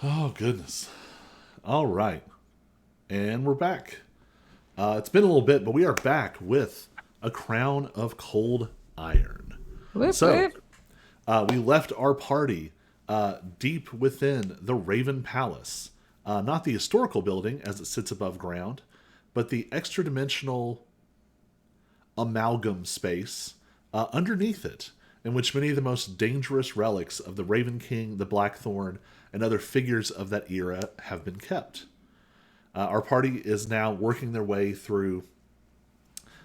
Oh, goodness. All right. And we're back. It's been a little bit, but we are back with a crown of cold iron. Whoop So, whoop. we left our party deep within the Raven Palace. Not the historical building as it sits above ground, but the extra dimensional amalgam space underneath it, in which many of the most dangerous relics of the Raven King, the Blackthorn, and other figures of that era have been kept. Our party is now working their way through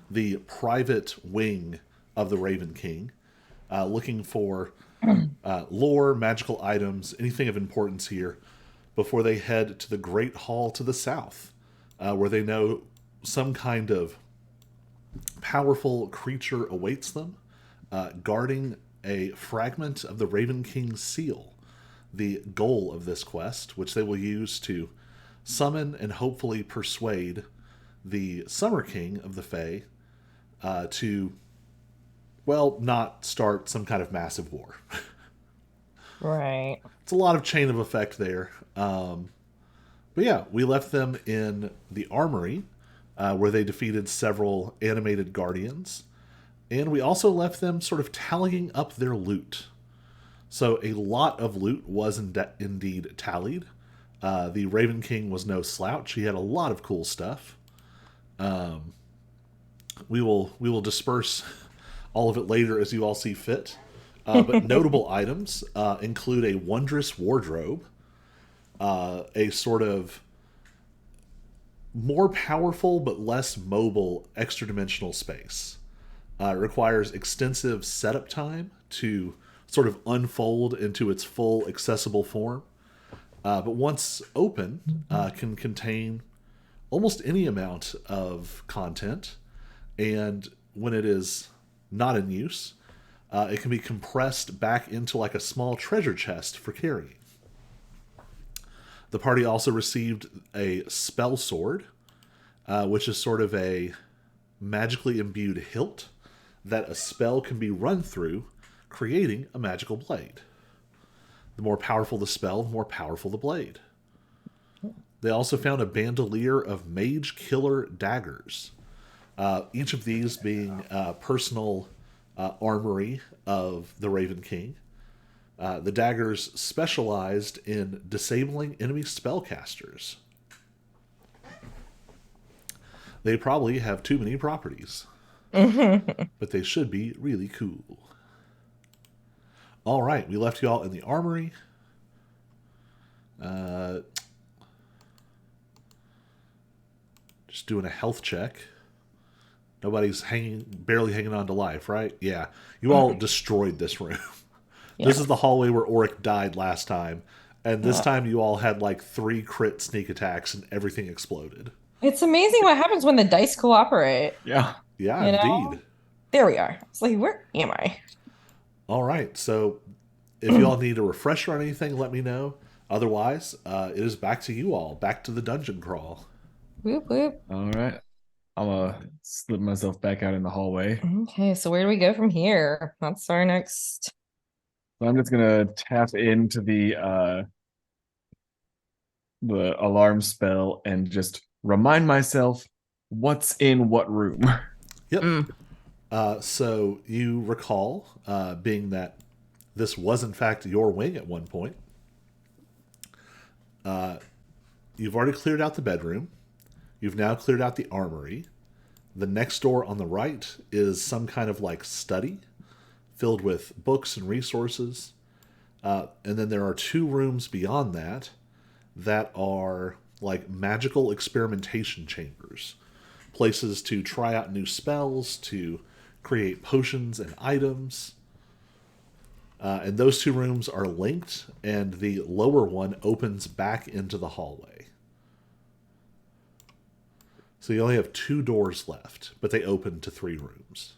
the private wing of the Raven King, looking for lore, magical items, anything of importance here, before they head to the Great Hall to the south, where they know some kind of powerful creature awaits them, guarding a fragment of the Raven King's seal, the goal of this quest, which they will use to summon and hopefully persuade the Summer King of the Fae to, well, not start some kind of massive war. Right. It's a lot of chain of effect there. But yeah, we left them in the armory where they defeated several animated guardians. And we also left them sort of tallying up their loot. So a lot of loot was indeed tallied. The Raven King was no slouch. He had a lot of cool stuff. We will disperse all of it later as you all see fit. But notable items include a wondrous wardrobe, a sort of more powerful but less mobile extra dimensional space. It requires extensive setup time to sort of unfold into its full accessible form. But once open, can contain almost any amount of content. And when it is not in use, it can be compressed back into like a small treasure chest for carrying. The party also received a spell sword, which is sort of a magically imbued hilt that a spell can be run through, creating a magical blade. The more powerful the spell, the more powerful the blade. They also found a bandolier of mage killer daggers, each of these being personal armory of the Raven King. The daggers specialized in disabling enemy spellcasters. They probably have too many properties, but they should be really cool. All right, we left you all in the armory. Uh, just doing a health check. Nobody's barely hanging on to life, right? Yeah. You all destroyed this room. This Yeah. is the hallway where Oric died last time. And this Uh, time you all had like 3 crit sneak attacks and everything exploded. it's amazing what happens when the dice cooperate, Yeah. Yeah, you indeed. know? There we are. It's like, where am I? All right. So if you all need a refresher on anything, let me know. Otherwise, it is back to you all. Back to the dungeon crawl. Whoop whoop. All right. I'm gonna slip myself back out in the hallway. Okay, so where do we go from here? That's our next. So I'm just gonna tap into the alarm spell and just remind myself what's in what room. Yep. Mm. So you recall, being that this was in fact your wing at one point, you've already cleared out the bedroom. You've now cleared out the armory. The next door on the right is some kind of like study filled with books and resources. And then there are 2 rooms beyond that that are like magical experimentation chambers, places to try out new spells, to create potions and items. And those 2 rooms are linked, and the lower one opens back into the hallway. So you only have 2 doors left, but they open to 3 rooms.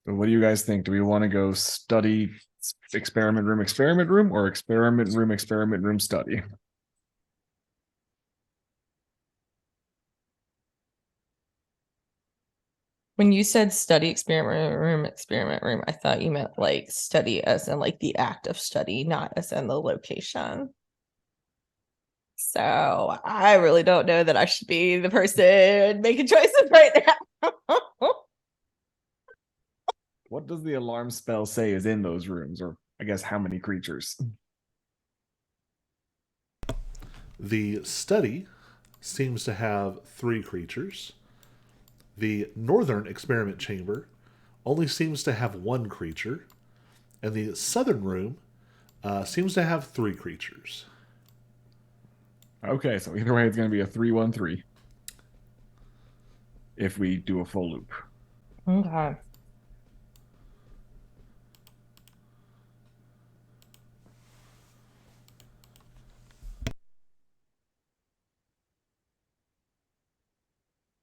So what do you guys think? Do we want to go study experiment room, or experiment room, study? When you said study experiment room, I thought you meant like study as in like the act of study, not as in the location. So I really don't know that I should be the person making choices right now. What does the alarm spell say is in those rooms? Or I guess how many creatures? The study seems to have 3 creatures. The northern experiment chamber only seems to have 1 creature. And the southern room seems to have 3 creatures. Okay, so either way, it's going to be a 3-1-3 if we do a full loop. Okay.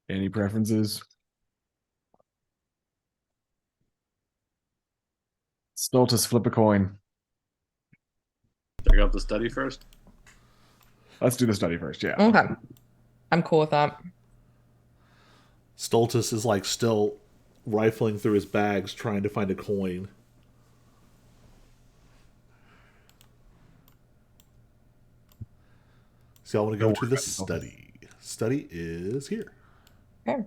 Any preferences? Stultus, flip a coin. Check out the study first. Let's do the study first. Yeah. Okay. I'm cool with that. Stultus is like still rifling through his bags trying to find a coin. So y'all want to go to the study. Study is here. Okay.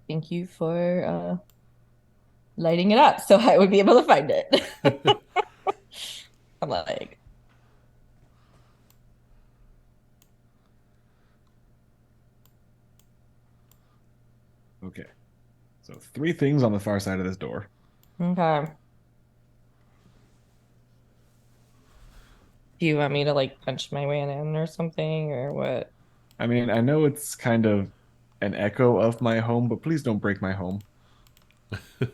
Thank you for lighting it up so I would be able to find it. I'm like, Okay. So 3 things on the far side of this door. okay. Do you want me to like punch my way in or something or what? I mean, I know it's kind of an echo of my home, but please don't break my home. Do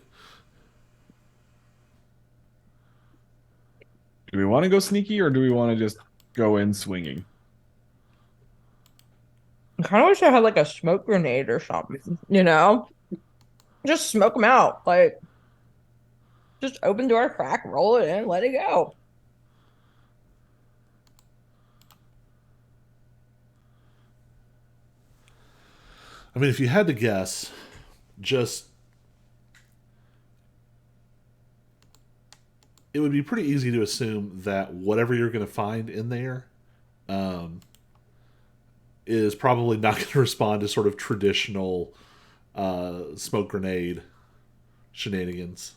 we want to go sneaky or do we want to just go in swinging? I kind of wish I had like a smoke grenade or something, you know? Just smoke them out. Like, just open door crack, roll it in, let it go. I mean, if you had to guess, just it would be pretty easy to assume that whatever you're going to find in there is probably not going to respond to sort of traditional smoke grenade shenanigans.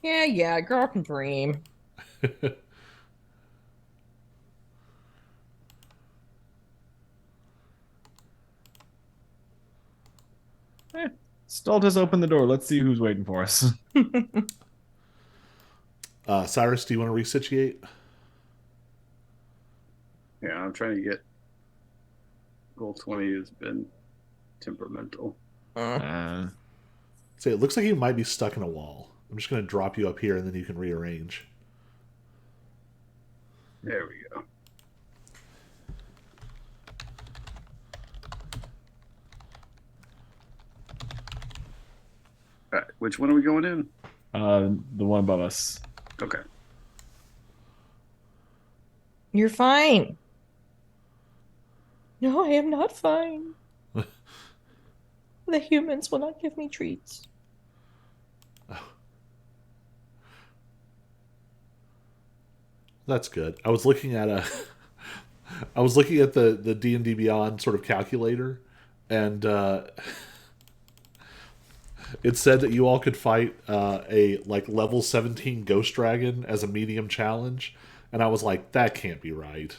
Yeah, girl can dream. Stultus, open the door. Let's see who's waiting for us. Cyrus, do you want to resituate? Yeah, I'm trying to get roll 20 has been temperamental. Uh, Say, it looks like you might be stuck in a wall. I'm just going to drop you up here and then you can rearrange. There we go. All right, which one are we going in? the one above us. Okay. You're fine. No, I am not fine. The humans will not give me treats. That's good. I was looking at I was looking at the D&D Beyond sort of calculator, and it said that you all could fight a like level 17 ghost dragon as a medium challenge, and I was like, that can't be right.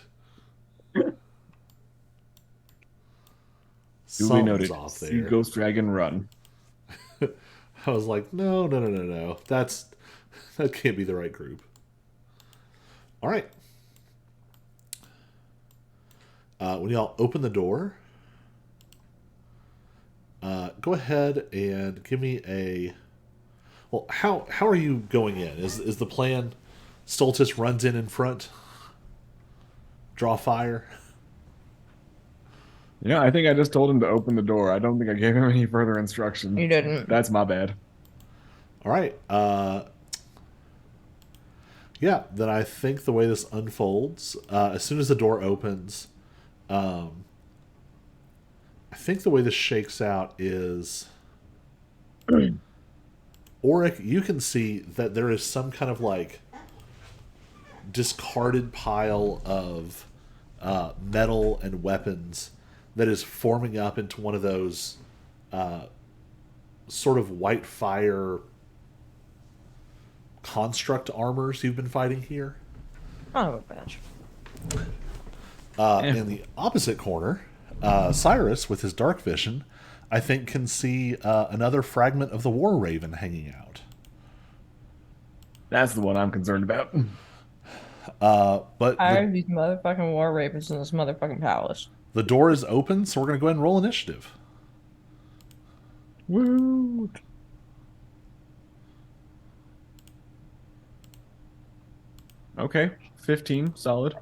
Duly Something's noted. off See there. Ghost Dragon run. I was like, no. That can't be the right group. All right. When y'all open the door, go ahead and give me a. Well, how are you going in? Is the plan Stultus runs in front, draw fire? I think I just told him to open the door. I don't think I gave him any further instruction. You didn't. That's my bad. All right. Yeah, then I think the way this unfolds, as soon as the door opens, I think the way this shakes out is Auric, you can see that there is some kind of like discarded pile of metal and weapons that is forming up into one of those sort of white fire construct armors you've been fighting here. Oh, bitch. In the opposite corner, Cyrus, with his dark vision, I think can see another fragment of the War Raven hanging out. That's the one I'm concerned about. But These motherfucking war ravens in this motherfucking palace. the door is open, so we're going to go ahead and roll initiative. Woo! Okay, 15, solid.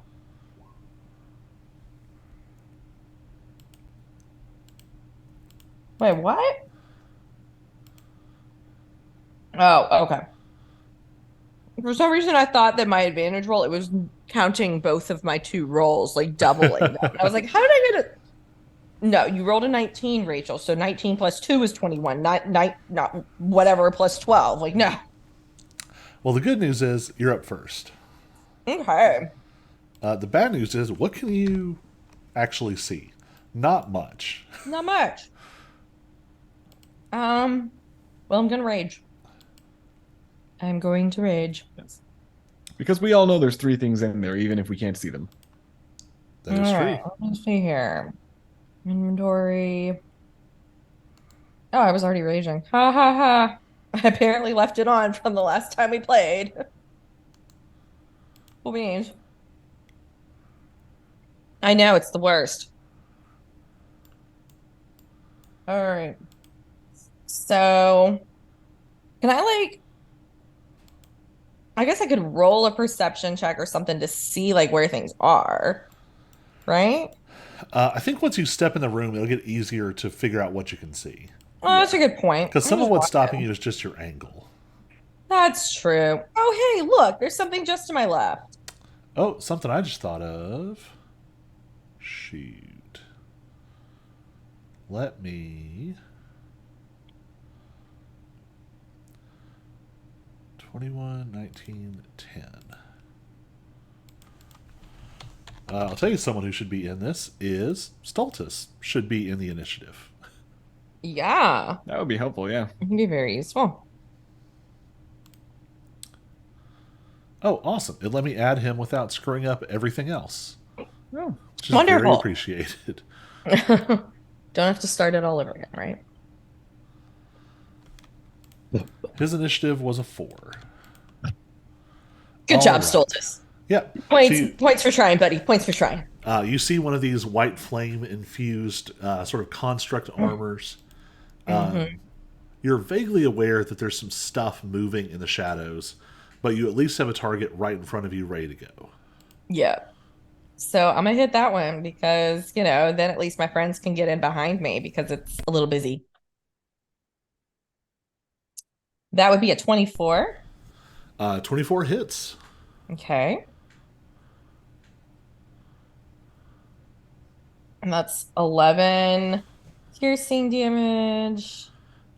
Wait, what? Oh, okay. For some reason, I thought that my advantage roll, it was counting both of my two rolls, like doubling them. I was like, how did I get it? No, you rolled a 19, Rachel. So 19 plus 2 is 21, not whatever plus 12. Like, no. Well, the good news is you're up first. Okay. The bad news is, what can you actually see? Not much. Not much. Well, I'm gonna rage. I'm going to rage. Yes. Because we all know there's 3 things in there, even if we can't see them. That is All true. right, let me see here. Inventory. Oh, I was already raging. Ha ha ha. I apparently left it on from the last time we played. Cool beans. I know, it's the worst. All right. So, can I I guess I could roll a perception check or something to see like where things are, right? I think once you step in the room, it'll get easier to figure out what you can see. Oh, that's a good point. Because I'm some of just what's walking. stopping you is just your angle. That's true. Oh, hey, look, there's something just to my left. Oh, something I just thought of. Shoot. Let me... 21, 19, 10. I'll tell you someone who should be in this is Stultus. Should be in the initiative. Yeah, That would be helpful, yeah. it can be very useful. Oh, awesome. It let me add him without screwing up everything else. Oh, Which is very Wonderful. appreciated. Don't have to start it all over again, right? His initiative was a 4. Good All job, right. Stultus. Yeah. Points, So you, points for trying, buddy. Points for trying. you see one of these white flame infused sort of construct armors. You're vaguely aware that there's some stuff moving in the shadows, but you at least have a target right in front of you ready to go. Yeah. So I'm gonna hit that one because, then at least my friends can get in behind me because it's a little busy. That would be a 24. 24 hits. Okay. And that's 11 piercing damage.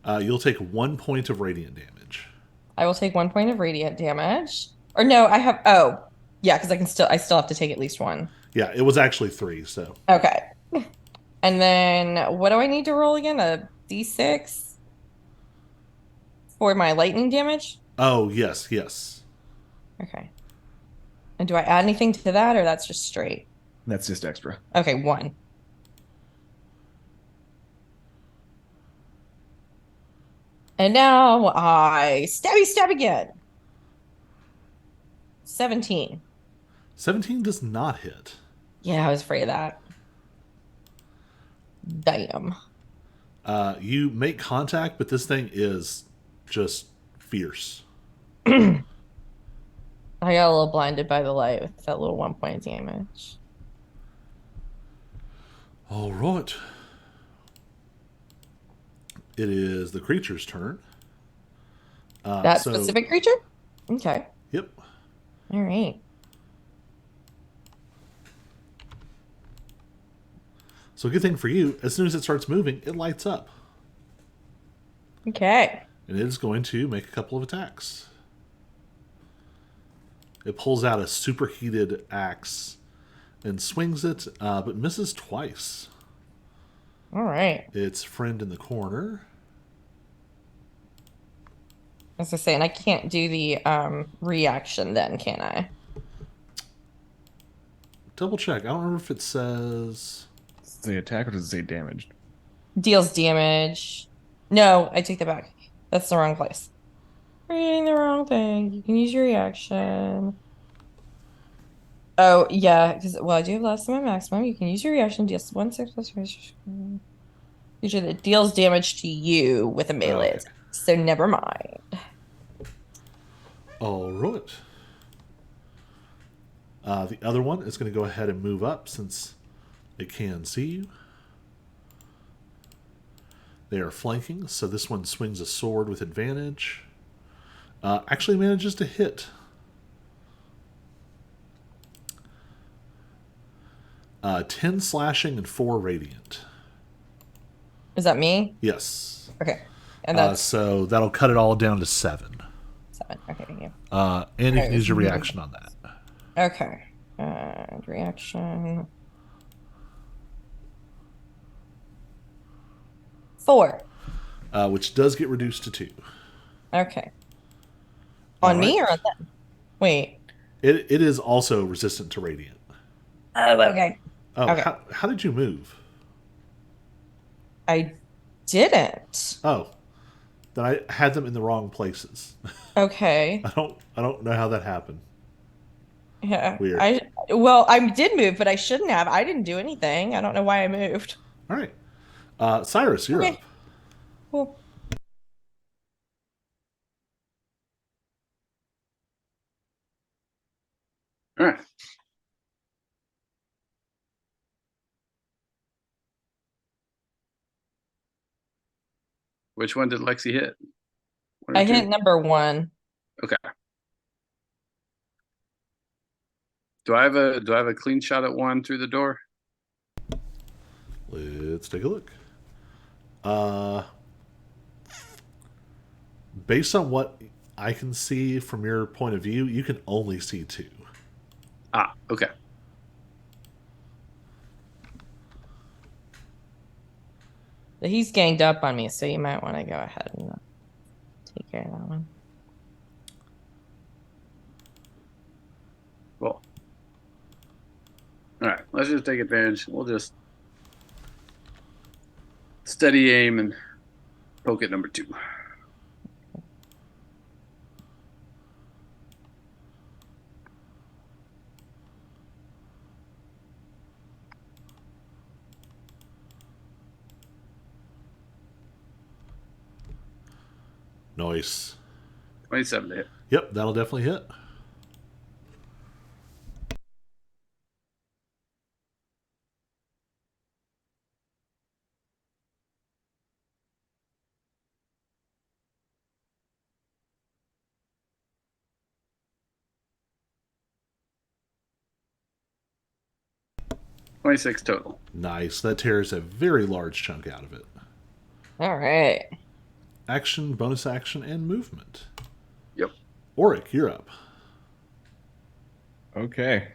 You'll take 1 point of radiant damage. I will take 1 point of radiant damage. Or no, yeah, because I still have to take at least one. Yeah, it was actually 3, so. Okay. And then what do I need to roll again? A D6 for my lightning damage? Oh, yes, yes. Okay. And do I add anything to that or that's just straight? that's just extra. Okay, 1. And now I stab again. 17. 17 does not hit. Yeah, I was afraid of that. Damn. You make contact, but this thing is just fierce. I got a little blinded by the light with that little 1 point of damage. All right. It is the creature's turn. That specific creature? Okay. Yep. All right. So good thing for you, as soon as it starts moving, it lights up. Okay. And it is going to make a couple of attacks. It pulls out a superheated axe and swings it, but misses twice. All right. Its friend in the corner. As I say, and I can't do the reaction then, can I? Double check. I don't remember if it says. Does it say attack or does it say damaged? Deals damage. No, I take that back. That's the wrong place. Reading the wrong thing. You can use your reaction. Oh, yeah, because well, I do have less than my maximum. You can use your reaction, deals 1/6 plus feature that deals damage to you with a melee Okay. attack. So never mind. All right. The other one is going to go ahead and move up since it can see you. They are flanking, so this one swings a sword with advantage. Actually manages to hit. 10 slashing and 4 radiant. Is that me? Yes. Okay. And that's So that'll cut it all down to 7. 7. Okay, thank you. And you Okay, can use your moving. reaction on that. Okay. Reaction. 4. Which does get reduced to 2. Okay. All On me right. or on them? Wait. It is also resistant to radiant. Oh, okay. Oh, Okay. how did you move? I didn't. Oh, then I had them in the wrong places. Okay. I don't know how that happened. Yeah. Weird. I did move, but I shouldn't have. I didn't do anything. I don't know why I moved. All right. Cyrus, you're up. Okay. Cool. All right. Which one did Lexi hit? One or I hit two? number 1. Okay. Do I have a clean shot at one through the door? Let's take a look. Based on what I can see from your point of view, you can only see 2. Ah, okay. But he's ganged up on me, so you might want to go ahead and take care of that one. Cool. All right. Let's just take advantage. We'll just steady aim and poke at number 2. Nice. 27 to hit. Yep, that'll definitely hit. $26 total. Nice. That tears a very large chunk out of it. All right. Action, bonus action, and movement. Yep. Auric, you're up. Okay.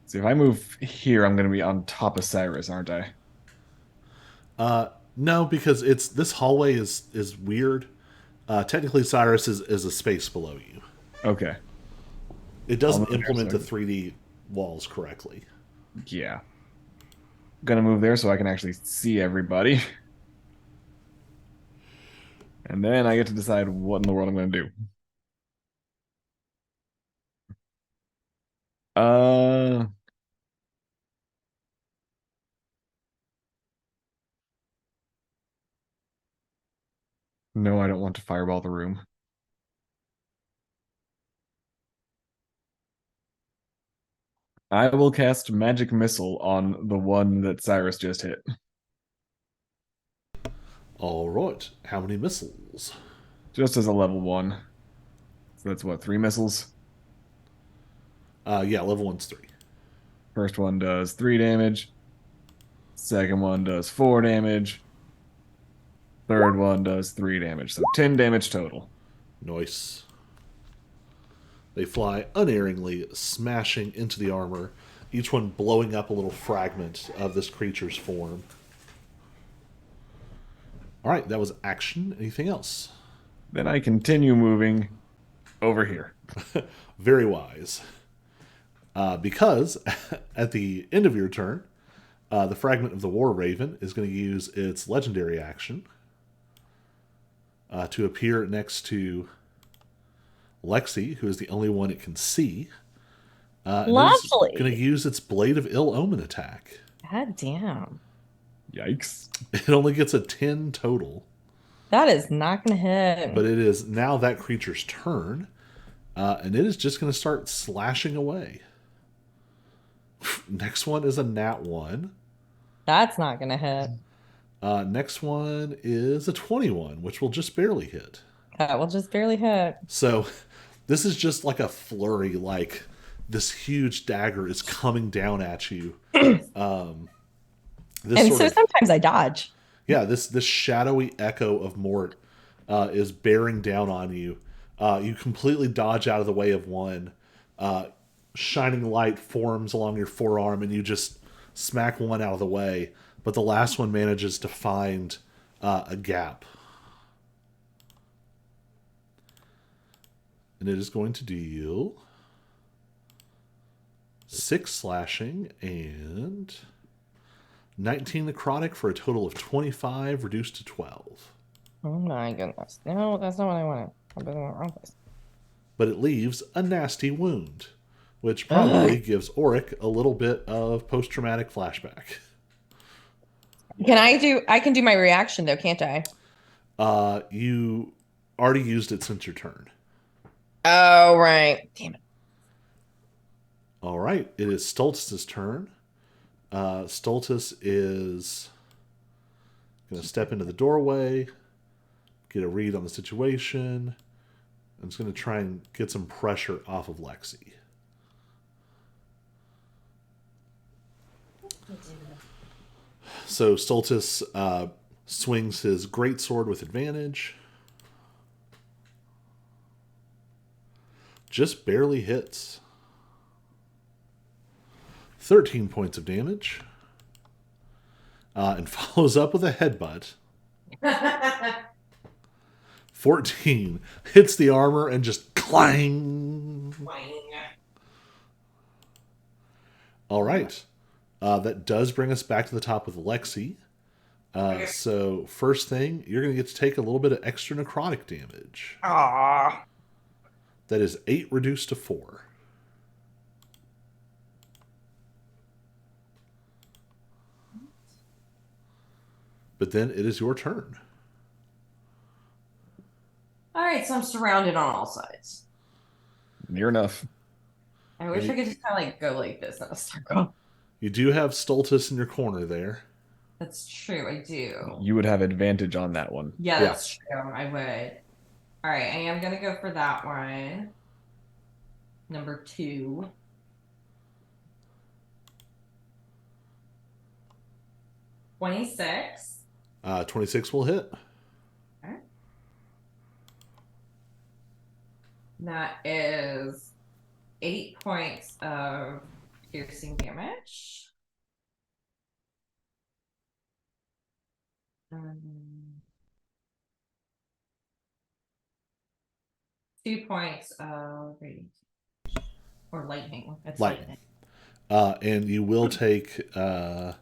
See, if I move here, I'm going to be on top of Cyrus, aren't I? No, because it's this hallway is weird. Technically, Cyrus is a space below you. Okay. It doesn't move there implement so the 3D walls correctly. Yeah. Gonna move there so I can actually see everybody. And then I get to decide what in the world I'm gonna do. Uh no, I don't want to fireball the room. I will cast Magic Missile on the one that Cyrus just hit. All right. How many missiles? Just as a level 1. So that's what, 3 missiles? Yeah, level 1's 3. First one does 3 damage. Second one does 4 damage. Third one does 3 damage. So 10 damage total. Nice. They fly unerringly, smashing into the armor, each one blowing up a little fragment of this creature's form. All right, that was action. Anything else? Then I continue moving over here. Very wise. Because at the end of your turn, the fragment of the War Raven is going to use its legendary action to appear next to Lexi, who is the only one it can see. And it's Lovely. going to use its Blade of Ill Omen attack. God damn. Yikes. It only gets a 10 total, That is not going to hit. but it is now that creature's turn, and it is just going to start slashing away. Next one is a nat 1. That's not going to hit. Next one is a 21, which will just barely hit. That will just barely hit. So this is just like a flurry, like this huge dagger is coming down at you. And so sometimes I dodge. Yeah, this shadowy echo of Mort is bearing down on you. You completely dodge out of the way of one. Shining light forms along your forearm, and you just smack one out of the way. But the last one manages to find a gap. And it is going to deal 6 slashing and 19 necrotic for a total of 25, reduced to 12. Oh my goodness. No, that's not what I wanted. I'm in the wrong place. But it leaves a nasty wound, which probably gives Auric a little bit of post-traumatic flashback. I can do my reaction though, can't I? You already used it since your turn. Oh, right. Damn it. All right, it is Stultus' turn. Stultus is going to step into the doorway, get a read on the situation, and is going to try and get some pressure off of Lexi. So Stultus swings his greatsword with advantage. Just barely hits. 13 points of damage. And follows up with a headbutt. 14 hits the armor and just clang. All right. That does bring us back to the top with Lexi. So first thing, you're going to get to take a little bit of extra necrotic damage. Aww. That is 8 reduced to 4. But then it is your turn. All right, so I'm surrounded on all sides. Near enough. I wish I could just kind of like go like this in a circle. You do have Stultus in your corner there. That's true, I do. You would have advantage on that one. Yeah, that's true. I would. All right, I am gonna go for that one. Number 2. $26. 26 will hit. Okay. That is 8 points of piercing damage. 2 points of radiant or lightning. That's lightning. And you will take. Let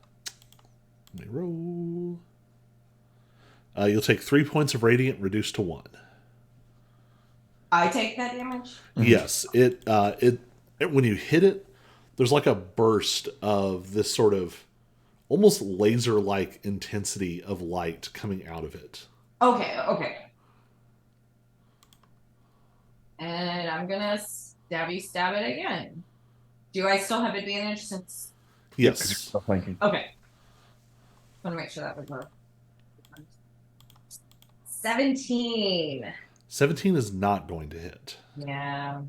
me roll. You'll take 3 points of radiant, reduced to 1. I take that damage. Yes, it when you hit it, there's like a burst of this sort of almost laser-like intensity of light coming out of it. Okay. And I'm gonna stab it again. Do I still have advantage since? Yes. Thank you. Okay. I want to make sure that would work. 17. 17 is not going to hit. Yeah.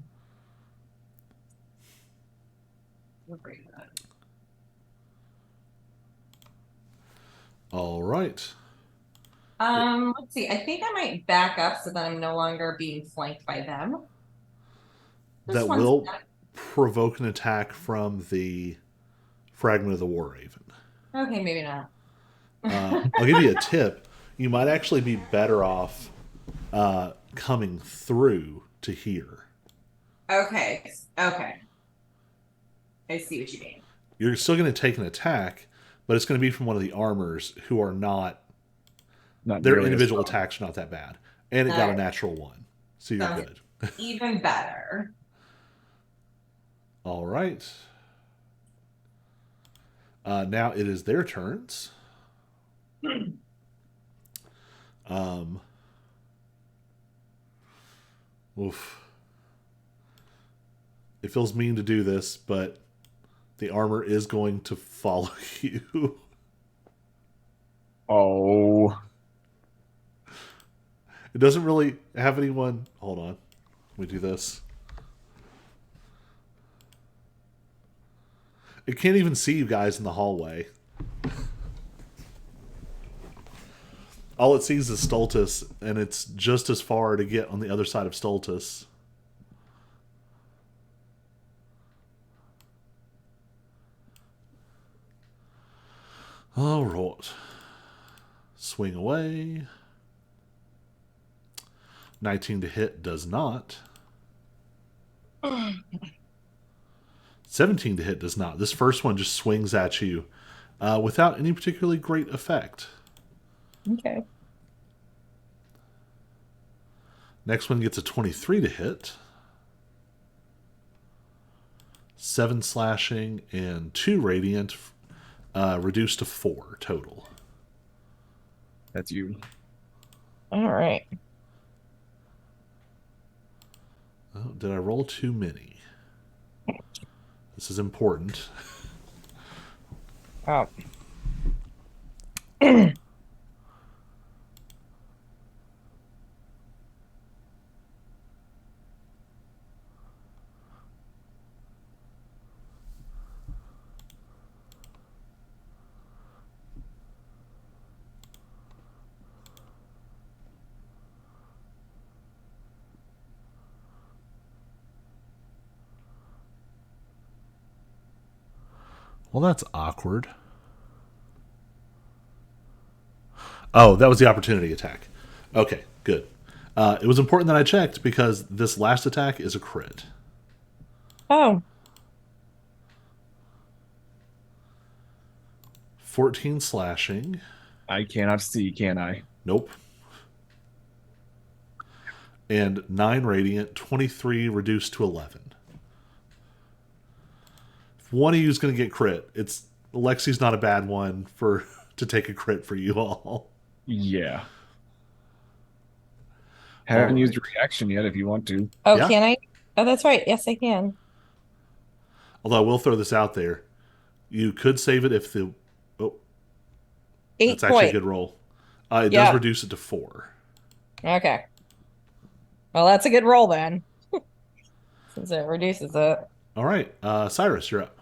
We'll break that. All right. Let's see. I think I might back up so that I'm no longer being flanked by them. Just That one will step. provoke an attack from the fragment of the War Raven. Okay, maybe not. I'll give you a tip. You might actually be better off coming through to here. Okay. Okay. I see what you mean. You're still going to take an attack, but it's going to be from one of the armors who are not. Not Their nearly as individual strong. attacks are not that bad, and it All got a right. natural one, so you're Sounds good. even better. All right. Now it is their turns. Um, oof. It feels mean to do this, but the armor is going to follow you. Oh, It doesn't really have anyone. Hold on. Let me do this. It can't even see you guys in the hallway. All it sees is Stultus, and it's just as far to get on the other side of Stultus. All right. Swing away. 19 to hit does not. 17 to hit does not. This first one just swings at you without any particularly great effect. Okay. Next one gets a 23 to hit. 7 slashing and 2 radiant, reduced to 4 total. that's you. All right. Oh, did I roll too many? This is important. Oh. Well, that's awkward. Oh, that was the opportunity attack. Okay, good. It was important that I checked because this last attack is a crit. Oh. 14 slashing. I cannot see, can I? Nope. And 9 radiant, 23 reduced to 11. If one of you is going to get crit, it's Lexi's not a bad one for to take a crit for you all. Yeah. All Haven't used a right. reaction yet if you want to. Oh, Yeah. can I? Oh, that's right. Yes, I can. Although I will throw this out there. You could save it if the. Oh, Eight that's actually a point. good roll. It does Yep. reduce it to 4. Okay. Well, that's a good roll then, since it reduces it. All right. Cyrus, you're up.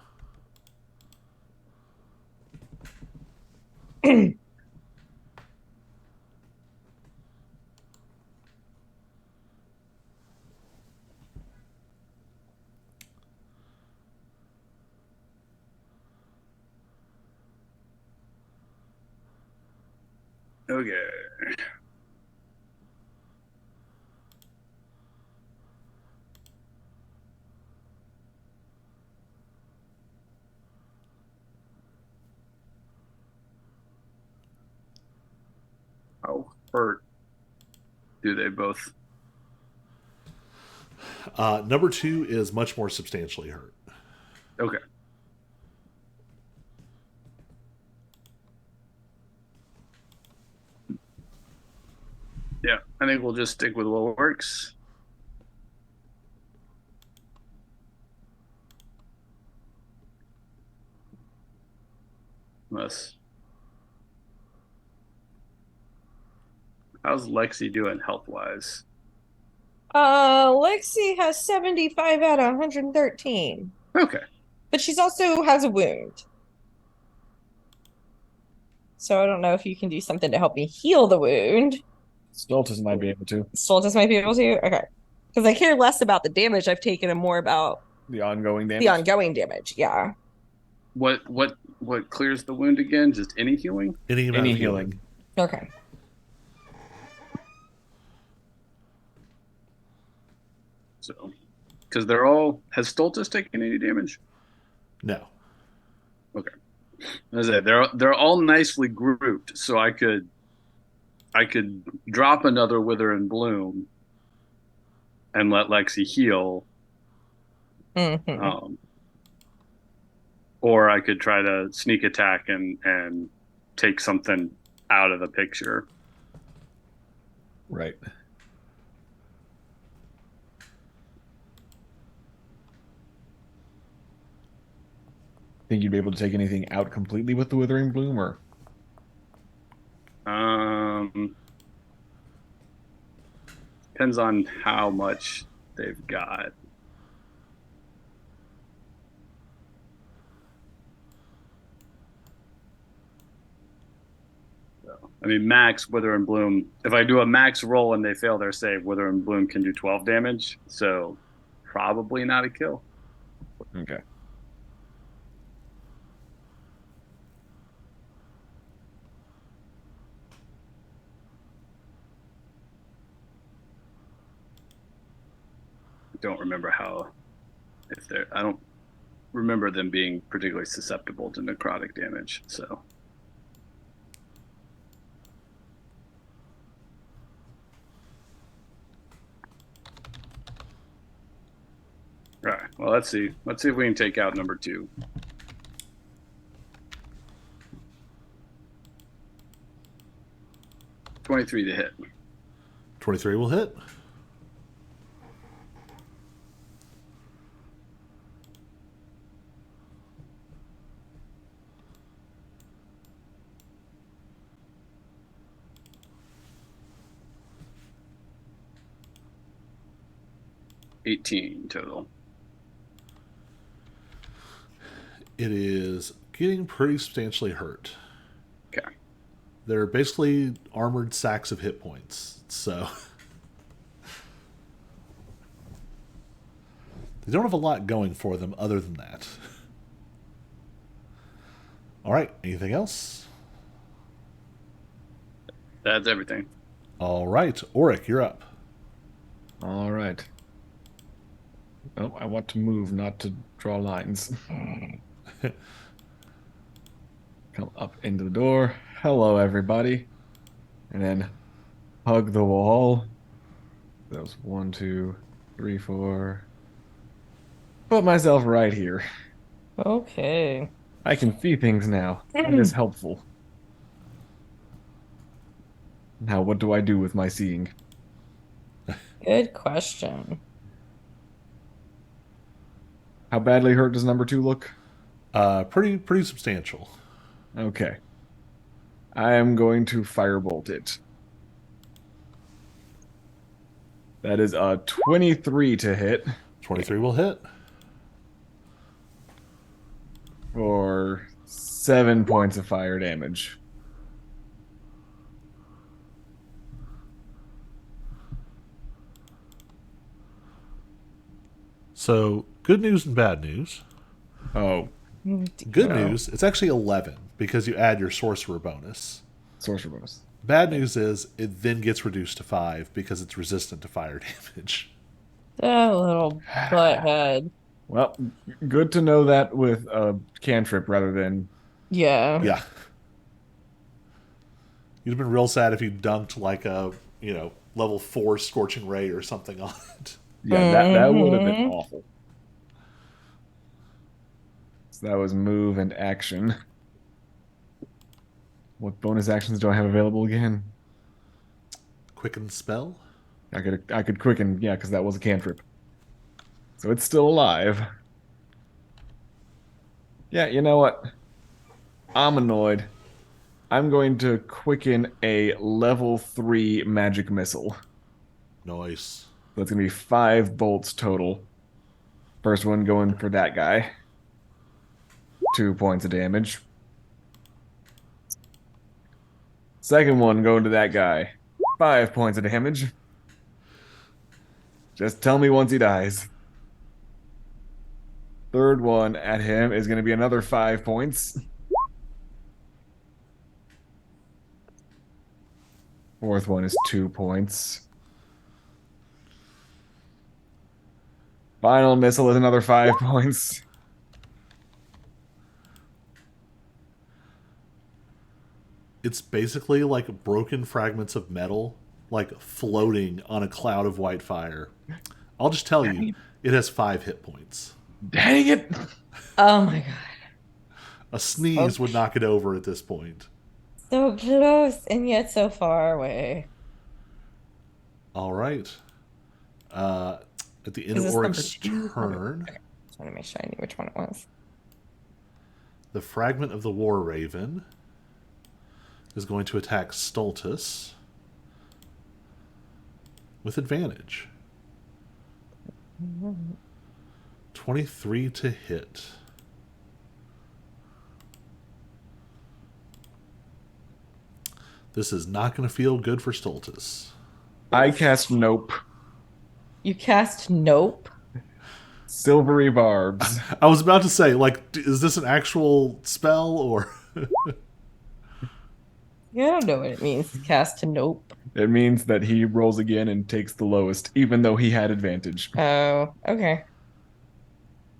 Okay. How hurt do they both? Number 2 is much more substantially hurt. Okay. Yeah, I think we'll just stick with what works. Unless, how's Lexi doing health wise? Lexi has 75 out of So I don't know if you can do something to help me heal the wound. Stultus might be able to. Stultus might be able to. Okay. Because I care less about the damage I've taken and more about The ongoing damage. the ongoing damage. Yeah. What clears the wound again? Just any healing? Any amount Any of healing. Okay. So, because they're all has Stultus taken any damage? No. Okay. As I said, they're all nicely grouped, so I could drop another Wither and Bloom and let Lexi heal, Hmm. or I could try to sneak attack and take something out of the picture. Right. Think you'd be able to take anything out completely with the Withering Bloom, or Depends on how much they've got. So, I mean, max Wither and Bloom. If I do a max roll and they fail their save, Wither and Bloom can do 12 damage. So probably not a kill. okay. Don't remember how if they're. I don't remember them being particularly susceptible to necrotic damage. So. All right. Well, let's see. Let's see if we can take out number 2. 23 to hit. 23 will hit. $18 total. It is getting pretty substantially hurt. Okay. They're basically armored sacks of hit points. So they don't have a lot going for them other than that. All right. Anything else? That's everything. All right. Auric, you're up. All right. Oh, I want to move, not to draw lines. Come up into the door. Hello, everybody. And then hug the wall. That was 1, 2, 3, 4. Put myself right here. Okay. I can see things now. That is helpful. Now, what do I do with my seeing? Good question. How badly hurt does number 2 look? Pretty substantial. Okay. I am going to firebolt it. That is a 23 to hit 23 will hit. for 7 points of fire damage. So good news and bad news. Oh, Good Wow. news, it's actually 11 because you add your sorcerer bonus. sorcerer bonus. Bad news is it then gets reduced to 5 because it's resistant to fire damage. That little butthead. Well, good to know that with a cantrip rather than. Yeah. Yeah. You'd have been real sad if you dunked like a, level 4 Scorching Ray or something on it. Yeah, that would have been Mhm. awful. So that was move and action. What bonus actions do I have available again? Quicken Spell? I could quicken, yeah, because that was a cantrip. So it's still alive. Yeah, you know what? I'm annoyed. I'm going to quicken a level 3 magic missile. Nice. So it's going to be 5 bolts total. First one going for that guy. 2 points of damage. Second one going to that guy. 5 points of damage. Just tell me once he dies. Third one at him is going to be another 5 points. Fourth one is 2 points. Final missile is another 5 points. It's basically like broken fragments of metal, like floating on a cloud of white fire. I'll just tell you, it has 5 hit points. Dang it! Oh my god. A sneeze would knock it over at this point. So close and yet so far away. All right. At the end Is of this number Oric's 2? turn, Okay. Just want to make sure I knew which one it was. the fragment of the War Raven is going to attack Stultus with advantage. 23 to hit. This is not going to feel good for Stultus. I cast Nope. You cast Nope. Silvery barbs. I was about to say, like, is this an actual spell or? Yeah, I don't know what it means. Cast Nope. It means that he rolls again and takes the lowest, even though he had advantage. Oh, okay.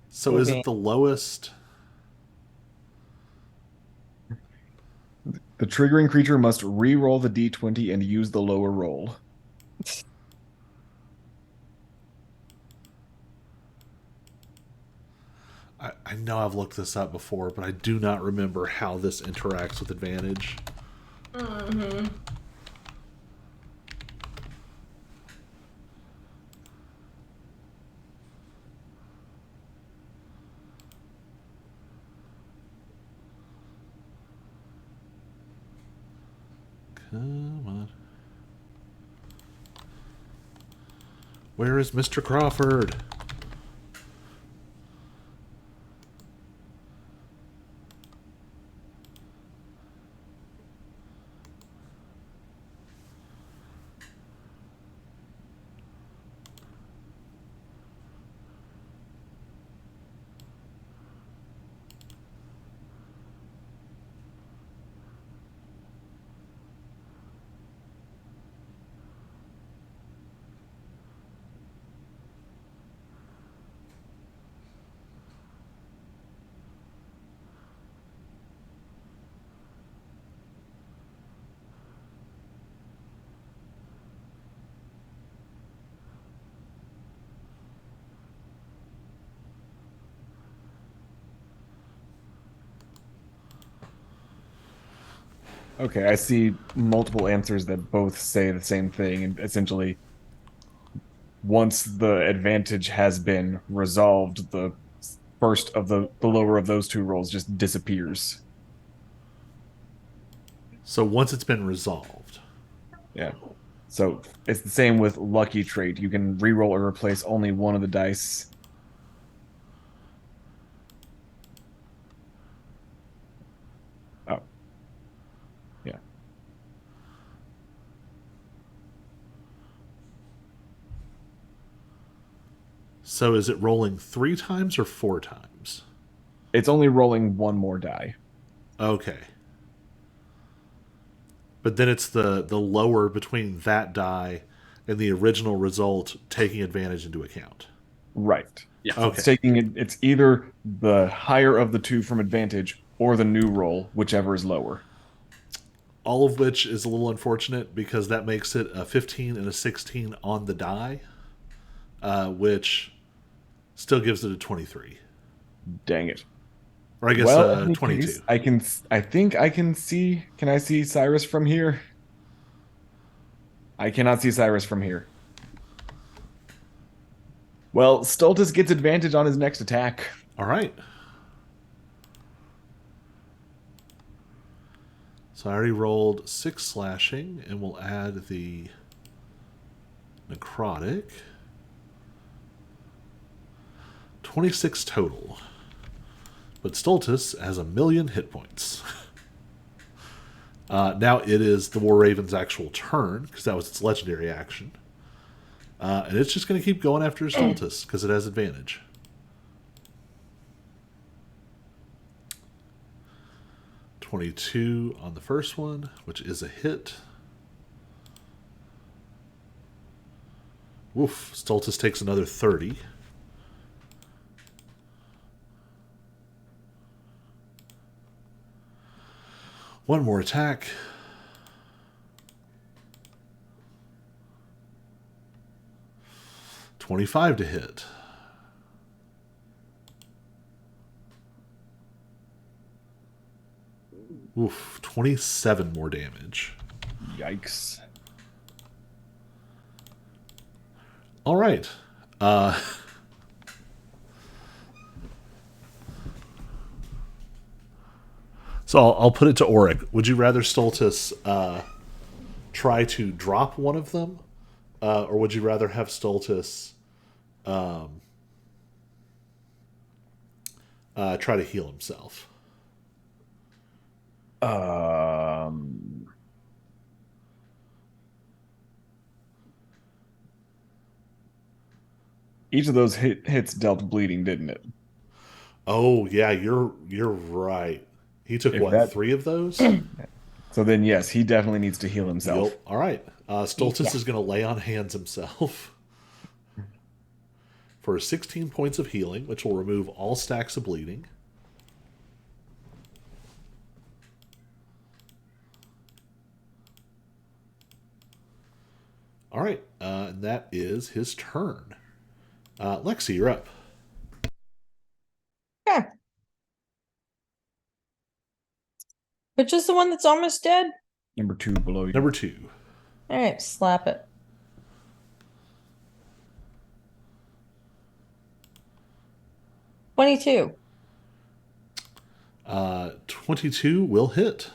So is it the lowest? The triggering creature must re-roll the d20 and use the lower roll. I know I've looked this up before, but I do not remember how this interacts with advantage. Mm-hmm. Come on. Where is Mr. Crawford? Okay, I see multiple answers that both say the same thing, and essentially, once the advantage has been resolved, the first of the lower of those two rolls just disappears. So once it's been resolved. Yeah. So it's the same with lucky trait. You can re-roll or replace only one of the dice. Oh. Yeah. So is it rolling 3 times or 4 times? It's only rolling one more die. Okay. But then it's the lower between that die and the original result taking advantage into account. Right. Yeah. So Okay. it's either the higher of the two from advantage or the new roll, whichever is lower. All of which is a little unfortunate because that makes it a 15 and a 16 on the die, which still gives it a 23. Dang it. Or I guess Well, in any 22. case, I think I can see. Can I see Cyrus from here? I cannot see Cyrus from here. Well, Stultus gets advantage on his next attack. All right. So I already rolled 6 slashing, and we'll add the necrotic. 26 total. But Stultus has 1,000,000 hit points. Now it is the War Raven's actual turn, because that was its legendary action. And it's just going to keep going after Stultus, because it has advantage. .22 on the first one, which is a hit. Woof, Stultus takes another 30. One more attack. .25 to hit. Oof, 27 more damage. Yikes. All right. So I'll put it to Auric. Would you rather Stultus try to drop one of them? Or would you rather have Stultus try to heal himself? Each of those hits dealt bleeding, didn't it? Oh yeah, you're right. He took If what, that- 3 of those? So then, yes, he definitely needs to heal himself. Yep. All right. Stultus Yeah. is going to lay on hands himself for 16 points of healing, which will remove all stacks of bleeding. All right. And that is his turn. Lexi, you're up. Yeah. Which is the one that's almost dead? Number 2 below you. Number 2. All right, slap it. $22. 22 will hit.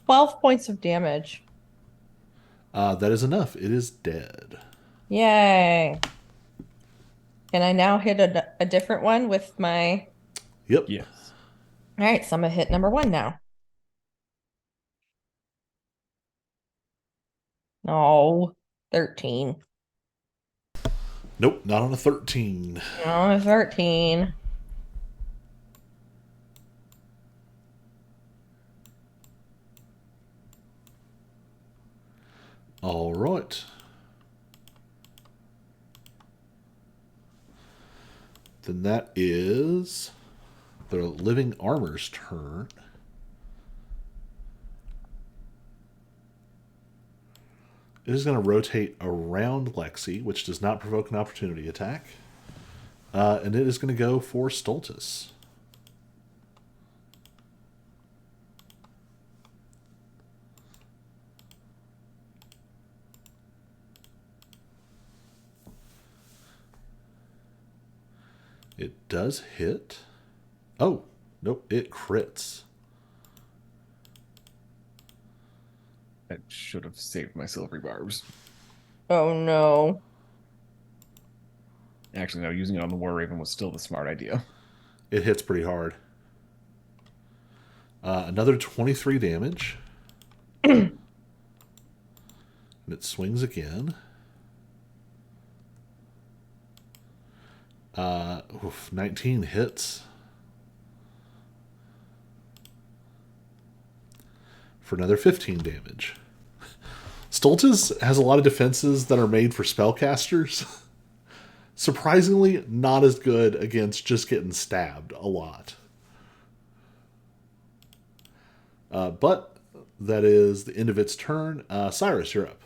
12 points of damage. That is enough. It is dead. Yay. Can I now hit a different one with my... Yep. Yes. All right, so I'm going to hit number 1 now. Oh, 13. Nope, not on a 13. Oh, 13. All right. Then that is the living armor's turn. It is going to rotate around Lexi, which does not provoke an opportunity attack. And it is going to go for Stultus. It does hit. Oh, nope, it crits. I should have saved my silvery barbs. Oh, no. Actually, no, using it on the War Raven was still the smart idea. It hits pretty hard. Another 23 damage. And it swings again. 19 hits. For another 15 damage. Stultus has a lot of defenses that are made for spellcasters. Surprisingly, not as good against just getting stabbed a lot. But that is the end of its turn. Cyrus, you're up.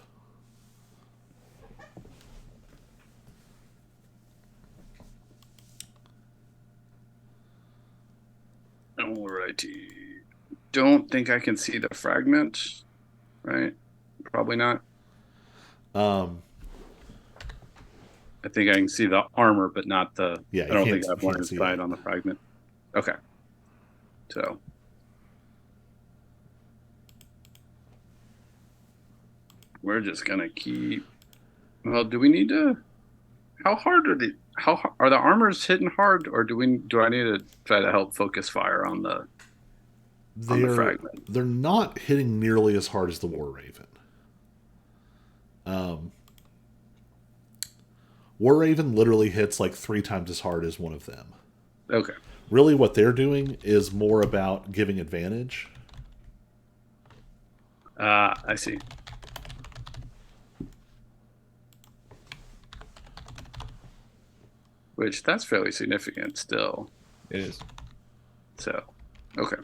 Alrighty. Don't think I can see the fragment, right? Probably not. Um, I think I can see the armor, but not the. Yeah, I you don't can't- think I have you line can't of see sight that. on the fragment. Okay. So. We're just gonna keep. Well, do we need to? How hard are the? How are the armors hitting hard, or do I need to try to help focus fire on the They're fragment? they're not hitting nearly as hard as the War Raven. Um, War Raven literally hits like 3 times as hard as one of them. Okay. Really, what they're doing is more about giving advantage. I see. Which that's fairly significant still. It is. So, okay.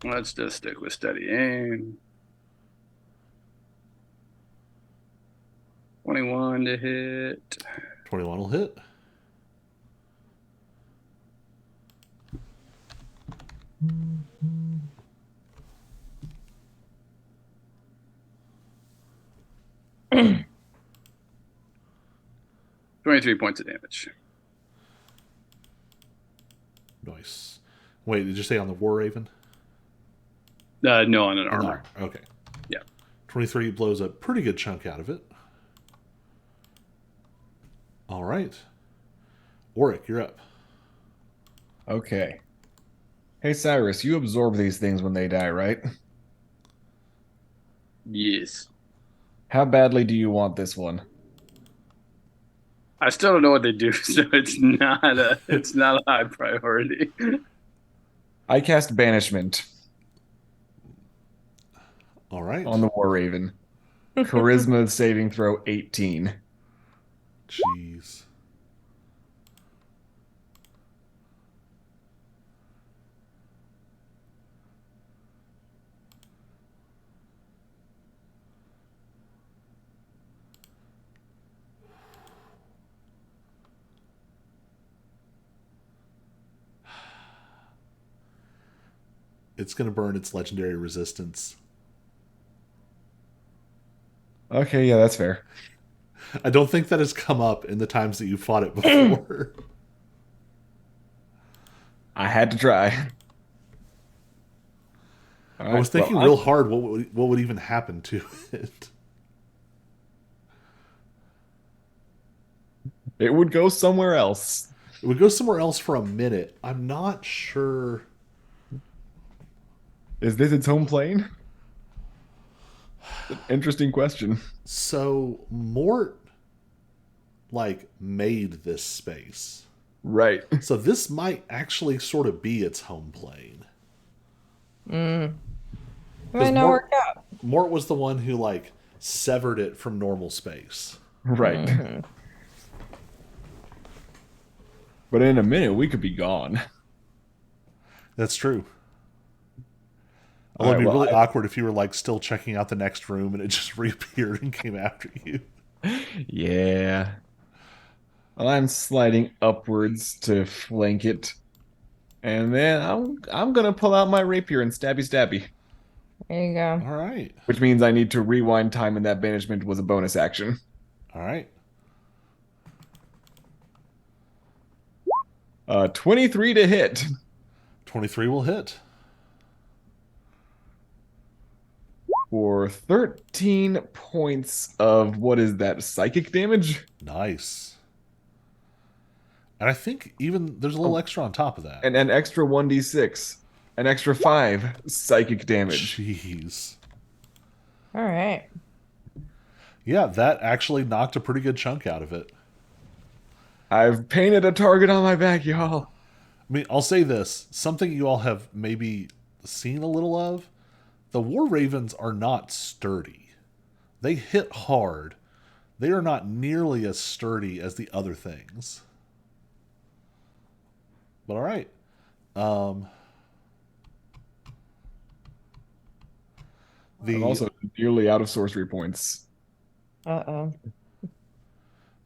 Let's just stick with steady aim. 21 to hit. 21 will hit. Mm-hmm. 23 points of damage. Nice. Wait, did you say on the War Raven? No, on an On the armor. Okay. Yeah. 23 blows a pretty good chunk out of it. All right. Auric, you're up. Okay. Hey, Cyrus, you absorb these things when they die, right? Yes. How badly do you want this one? I still don't know what they do, so it's not a high priority. I cast Banishment All right. on the War Raven. Charisma saving throw 18. Jeez. It's going to burn its legendary resistance. Okay, yeah, that's fair. I don't think that has come up in the times that you fought it before. I had to try. All I was right, thinking well, real hard what would even happen to it. it would go somewhere else. It would go somewhere else for a minute. I'm not sure. Is this its home plane? Interesting question. So Mort like made this space. Right. So this might actually sort of be its home plane. Might Because not work out. Mort was the one who like severed it from normal space. Right. Mhm. But in a minute, we could be gone. That's true. All Although right, it'd be well, really awkward if you were like still checking out the next room and it just reappeared and came after you. yeah. Well, I'm sliding upwards to flank it. And then I'm gonna pull out my rapier and stabby stabby. There you go. All right. Which means I need to rewind time, and that banishment was a bonus action. All right. 23 to hit. 23 will hit. For 13 points of what is that, psychic damage? Nice. And I think even there's a little extra on top of that. And an extra 1d6. An extra 5 psychic damage. Jeez. All right. Yeah, that actually knocked a pretty good chunk out of it. I've painted a target on my back, y'all. I mean, I'll say this. Something you all have maybe seen a little of. The War Ravens are not sturdy. They hit hard. They are not nearly as sturdy as the other things. But all right. I'm also nearly out of sorcery points. Uh-oh.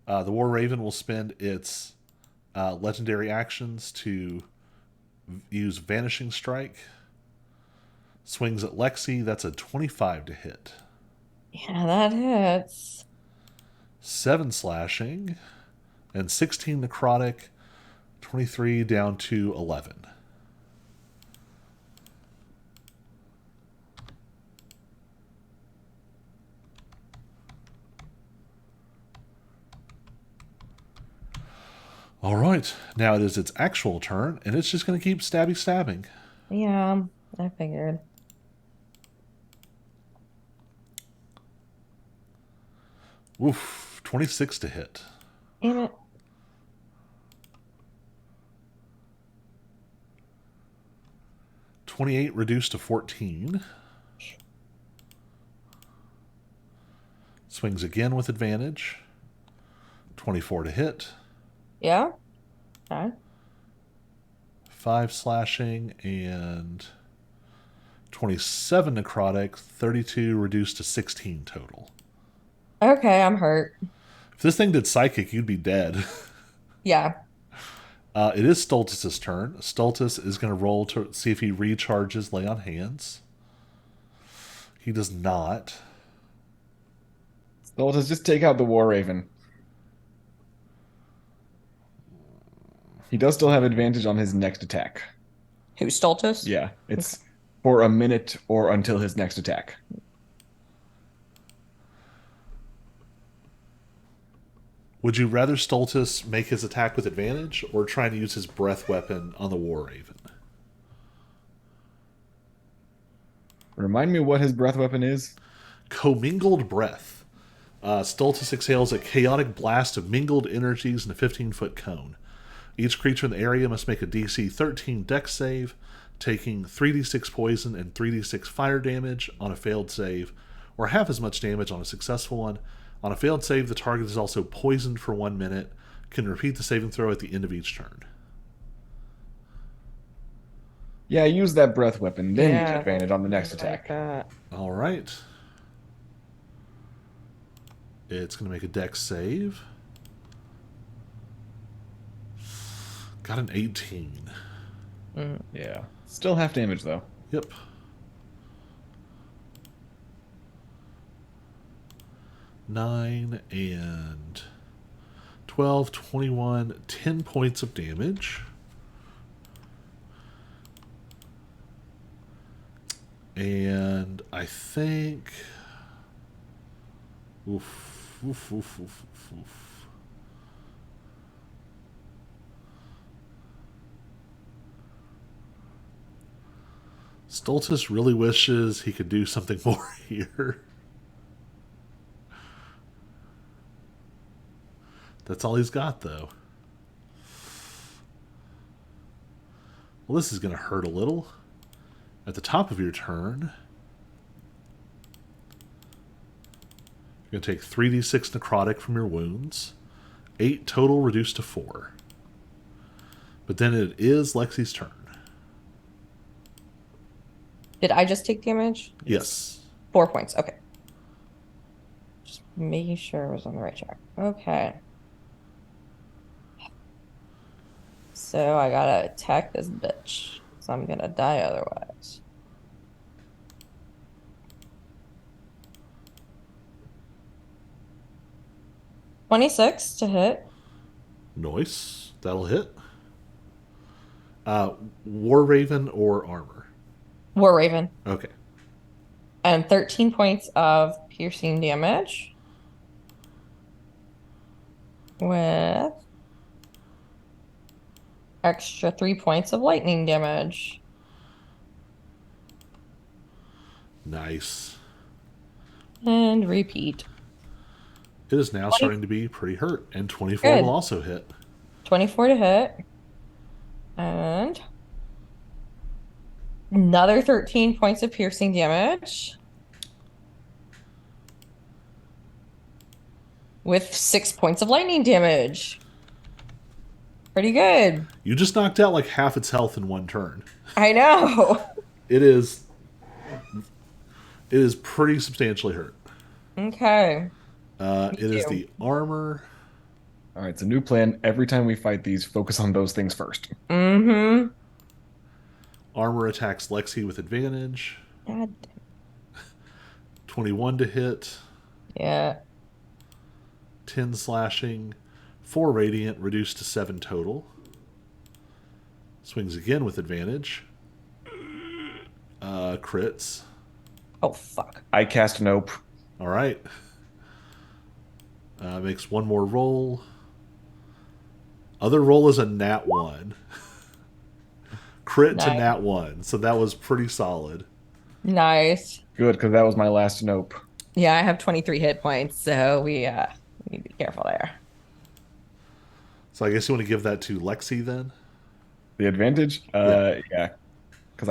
The War Raven will spend its legendary actions to use Vanishing Strike. Swings at Lexi. That's a 25 to hit. Yeah, that hits. 7 slashing and 16 necrotic. 23 down to 11. All right, now it is its actual turn, and it's just going to keep stabbing. Yeah, I figured. Oof, 26 to hit. Damn it. 28 reduced to 14. Swings again with advantage. 24 to hit. Yeah. Okay. 5 slashing and 27 necrotic. 32 reduced to 16 total. Okay, I'm hurt. If this thing did psychic, you'd be dead. Yeah. It is Stultus's turn. Stultus is going to roll to see if he recharges Lay on Hands. He does not. So let's just take out the War Raven. He does still have advantage on his next attack. Who, Stultus? Yeah, it's for a minute or until his next attack. Would you rather Stultus make his attack with advantage or try to use his breath weapon on the War Raven? Remind me what his breath weapon is? Commingled Breath. Stultus exhales a chaotic blast of mingled energies in a 15-foot cone. Each creature in the area must make a DC 13 Dex save, taking 3d6 poison and 3d6 fire damage on a failed save, or half as much damage on a successful one. On a failed save, the target is also poisoned for 1 minute, can repeat the saving throw at the end of each turn. Yeah, use that breath weapon, then use Yeah. advantage on the next Like attack. that. All right. It's going to make a Dex save. Got an 18. Yeah. Still half damage, though. Yep. 9 and 12, 21, 10 points of damage. And I think. Oof, oof, oof, oof, oof, oof. Stultus really wishes he could do something more here. That's all he's got, though. Well, this is going to hurt a little. At the top of your turn, you're going to take 3d6 necrotic from your wounds. 8 total reduced to 4. But then it is Lexi's turn. Did I just take damage? Yes. 4 points. Okay. Just making sure I was on the right track. Okay. So I gotta attack this bitch. So I'm gonna die otherwise. $26 to hit. Nice. That'll hit. War Raven or armor? War Raven. Okay. And 13 points of piercing damage. With extra 3 points of lightning damage. Nice. And repeat. It is now starting to be pretty hurt, and 24 Good. will also hit. 24 to hit. And another 13 points of piercing damage. With 6 points of lightning damage. Pretty good. You just knocked out like half its health in one turn. I know. It is pretty substantially hurt. Okay. It is too. the armor. All right, so new plan. Every time we fight these, focus on those things first. Mm-hmm. Armor attacks Lexi with advantage. God. 21 to hit. Yeah. 10 slashing. 4 radiant, reduced to 7 total. Swings again with advantage. Crits. Oh, fuck. I cast Nope. All right. Makes one more roll. Other roll is a nat 1. Crit to Nice. nat 1. So that was pretty solid. Nice. Good, because that was my last nope. Yeah, I have 23 hit points, so we need to be careful there. So I guess you want to give that to Lexi then? The advantage? Yeah. Yeah. Because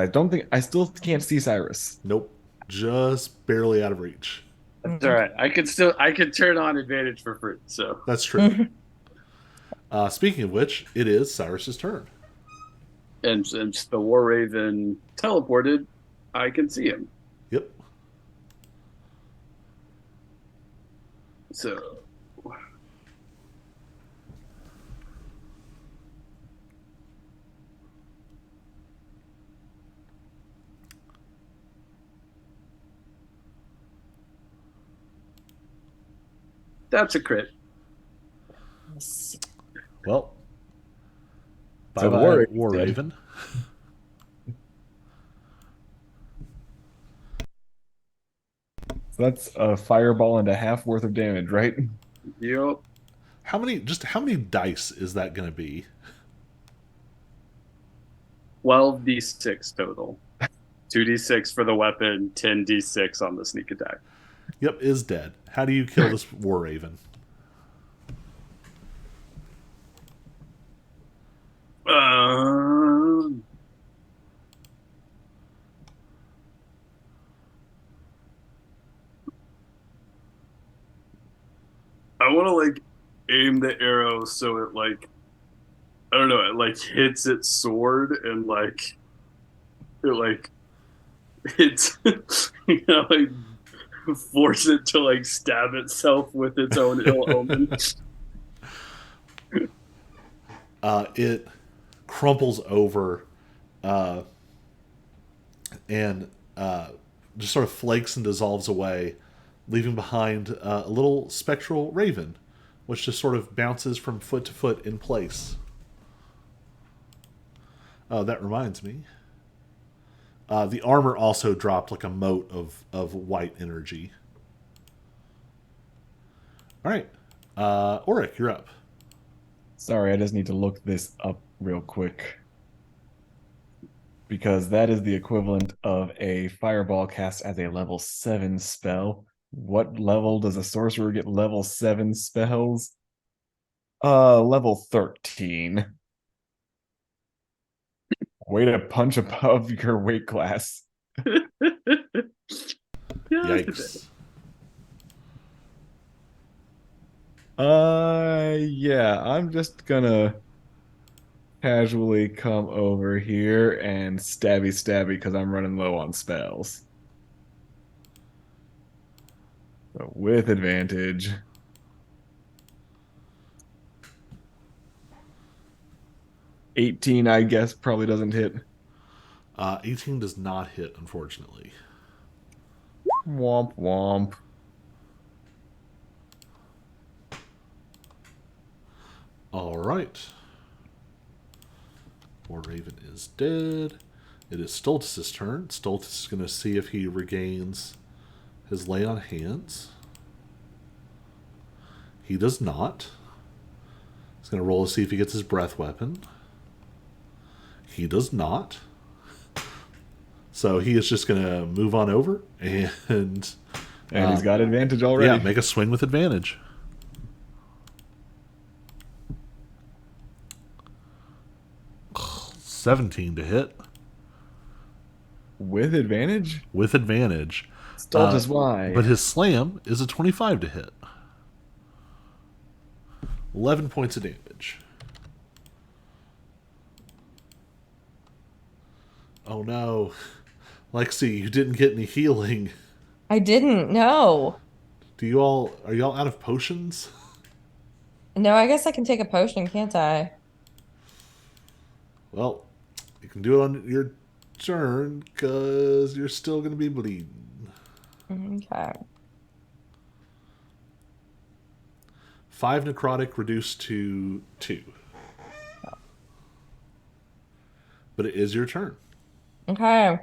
I still can't see Cyrus. Nope. Just barely out of reach. That's all right. I could turn on advantage for free. So, That's true. Speaking of which, it is Cyrus's turn. and since the War Raven teleported, I can see him. Yep. So, that's a crit. Well, bye So bye, War War dead. Raven. So that's a fireball and a half worth of damage, right? Yep. How many dice is that going to be? 12d6 total. 2d6 for the weapon, 10d6 on the sneak attack. Yep, is dead. How do you kill this War Raven? Um, I want to like aim the arrow so it like I don't know, it like hits its sword and like it like hits like force it to like stab itself with its own ill omen. It crumples over uh, and just sort of flakes and dissolves away, leaving behind a little spectral raven, which just sort of bounces from foot to foot in place. Oh, that reminds me. The armor also dropped like a mote of white energy. All right. Auric, you're up. Sorry, I just need to look this up real quick. Because that is the equivalent of a fireball cast as a level 7 spell. What level does a sorcerer get level 7 spells? Level 13. Way to punch above your weight class. Yikes. Yeah, I'm just gonna casually come over here and stabby because I'm running low on spells. So with advantage. 18, I guess, probably doesn't hit. 18 does not hit, unfortunately. Womp womp. All right. War Raven is dead. It is Stultus' turn. Stultus is going to see if he regains his lay on hands. He does not. He's going to roll to see if he gets his breath weapon. He does not. So he is just going to move on over and He's got advantage already. yeah, make a swing with advantage. $17 to hit. With advantage? With advantage. Stultus, why? But his slam is a 25 to hit. 11 points of damage. Oh no. Lexi, you didn't get any healing. I didn't know. Are y'all out of potions? No, I guess I can take a potion, can't I? Well, you can do it on your turn because you're still going to be bleeding. Okay. 5 necrotic reduced to 2. But it is your turn. Okay.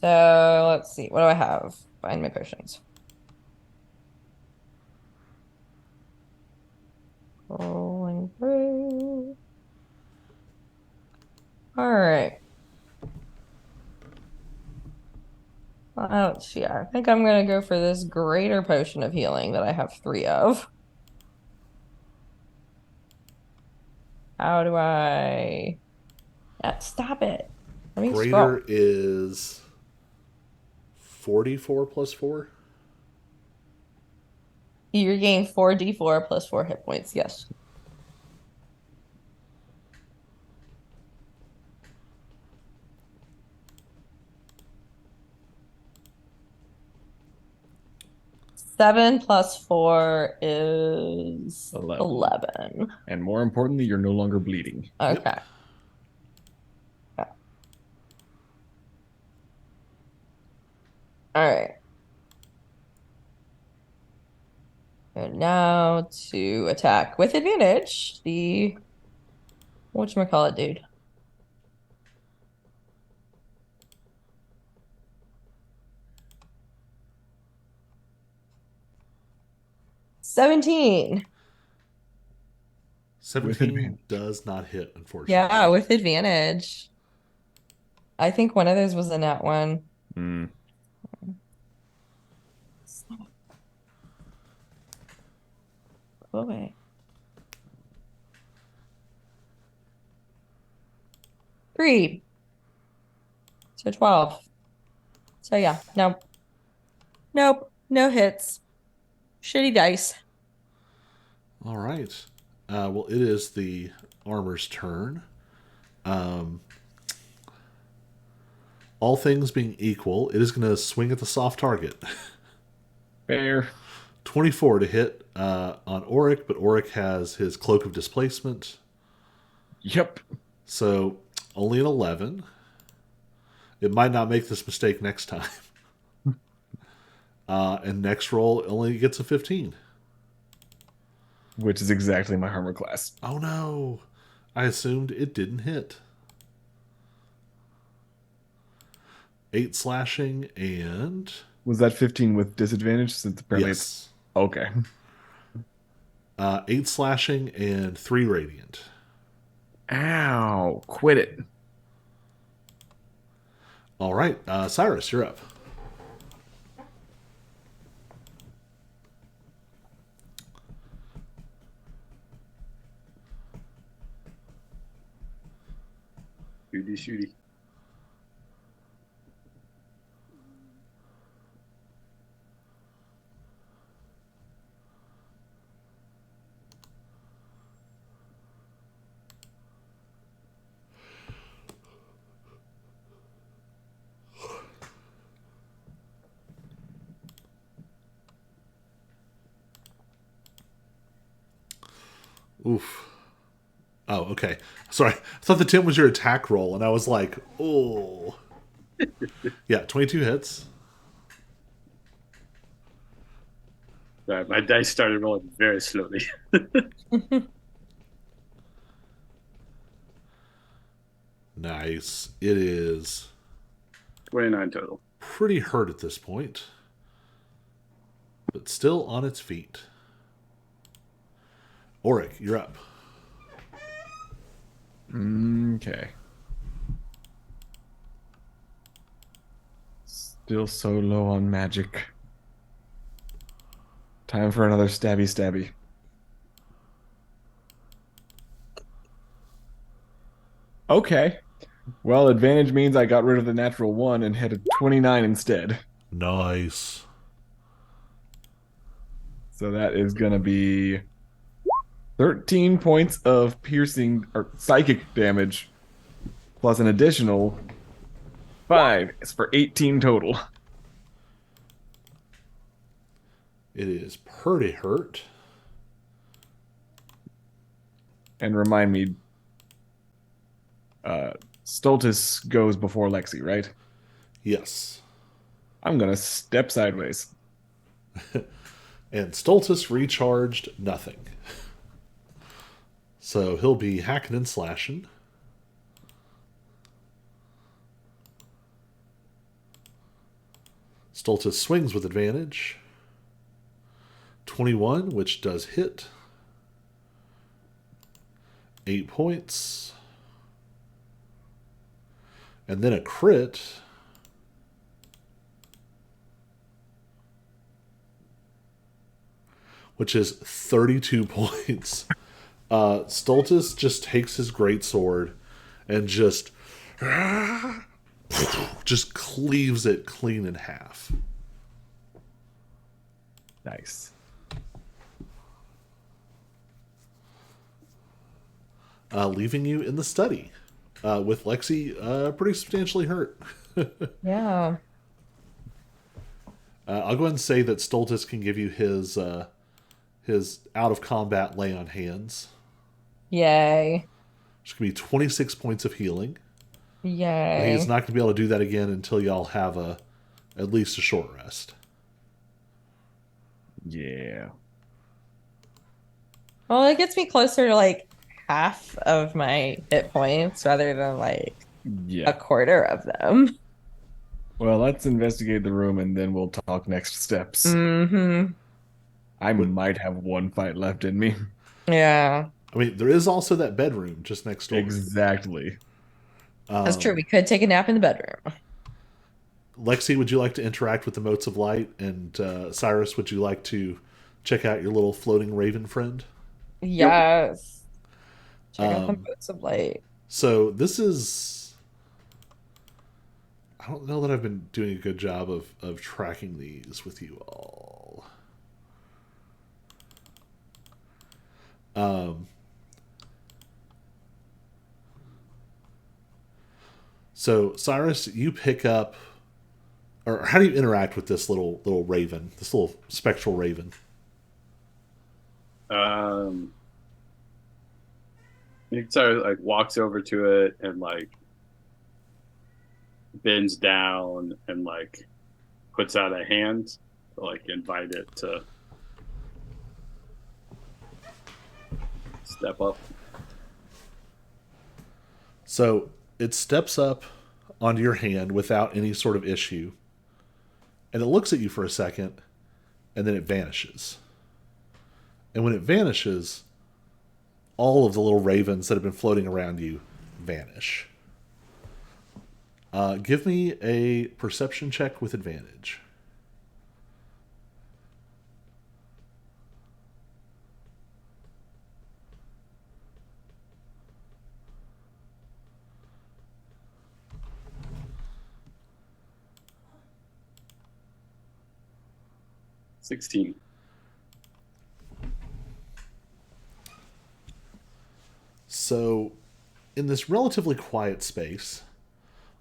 So let's see. What do I have? Find my potions. Rolling through. All right. Ouch, yeah. I think I'm gonna go for this greater potion of healing that I have 3 of. How do I... Yeah, stop it. Let me scroll. Greater is 44 plus 4. You regain 4d4 plus 4 hit points. Yes. Seven plus 4 is 11. And more importantly, you're no longer bleeding. Okay. Yep. Yeah. All right. And now to attack with advantage, the whatchamacallit dude. $17. 17 does not hit, unfortunately. Yeah, with advantage. I think one of those was a nat one. Mm. Go away. 3. So 12. So yeah, no. Nope. No hits. Shitty dice. All right. Well, it is the armor's turn. All things being equal, it is going to swing at the soft target. Fair. 24 to hit on Auric, but Auric has his Cloak of Displacement. Yep. So only an 11. It might not make this mistake next time. And next roll only gets a 15. Which is exactly my armor class. Oh no. I assumed it didn't hit. 8 slashing and... Was that 15 with disadvantage? Since apparently yes. Okay. 8 slashing and 3 radiant. Ow. Quit it. All right. Cyrus, you're up. Shooty, shooty. Oof. Oh, okay. Sorry. I thought the 10 was your attack roll, and I was like, oh. Yeah, 22 hits. Sorry, my dice started rolling very slowly. Nice. It is 29 total. pretty hurt at this point, but still on its feet. Auric, you're up. Okay. Still so low on magic. Time for another stabby stabby. Okay. Well, advantage means I got rid of the natural 1 and hit a 29 instead. Nice. So that is going to be 13 points of piercing or psychic damage plus an additional 5. It's for 18 total. It is pretty hurt. And remind me, Stultus goes before Lexi, right? Yes. I'm going to step sideways. And Stultus recharged nothing. So he'll be hacking and slashing. Stultus swings with advantage. 21, which does hit. 8 points. And then a crit. Which is 32 points. Stultus just takes his greatsword and just cleaves it clean in half. Nice. Leaving you in the study with Lexi pretty substantially hurt. Yeah. I'll go ahead and say that Stultus can give you his out of combat lay on hands. Yay. Which can be 26 points of healing. But he's Yay. not going to be able to do that again until y'all have at least a short rest. Yeah. Well, it gets me closer to like half of my hit points rather than like a Yeah. quarter of them. Well, let's investigate the room and then we'll talk next steps. Mm-hmm. I might have one fight left in me. Yeah. I mean, there is also that bedroom just next door. Exactly. That's true. We could take a nap in the bedroom. Lexi, would you like to interact with the motes of light? And Cyrus, would you like to check out your little floating raven friend? Yes. Check out the boats of light. So this is... I don't know that I've been doing a good job of tracking these with you all. So Cyrus, you pick up, or how do you interact with this little raven, this little spectral raven? He sort of like walks over to it and like bends down and like puts out a hand to like invite it to step up. So it steps up onto your hand without any sort of issue, and it looks at you for a second, and then it vanishes. And when it vanishes, all of the little ravens that have been floating around you vanish. Give me a perception check with advantage. $16. So, in this relatively quiet space,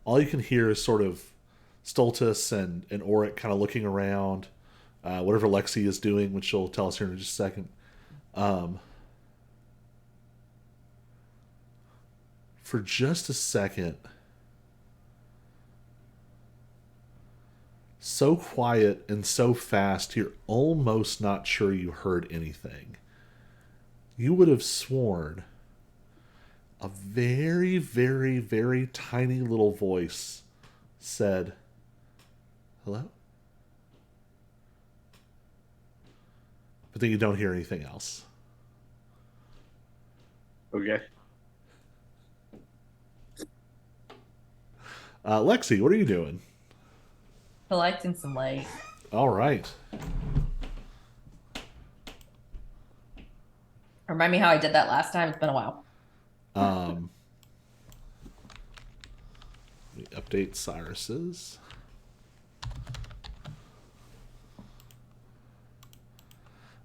all you can hear is sort of Stultus and Auric kind of looking around, whatever Lexi is doing, which she'll tell us here in just a second. For just a second, so quiet and so fast, you're almost not sure you heard anything. You would have sworn a very, very, very tiny little voice said, "Hello?" But then you don't hear anything else. Okay. Lexi, what are you doing? Collecting some light. All right. Remind me how I did that last time. It's been a while. Let me update Cyrus's.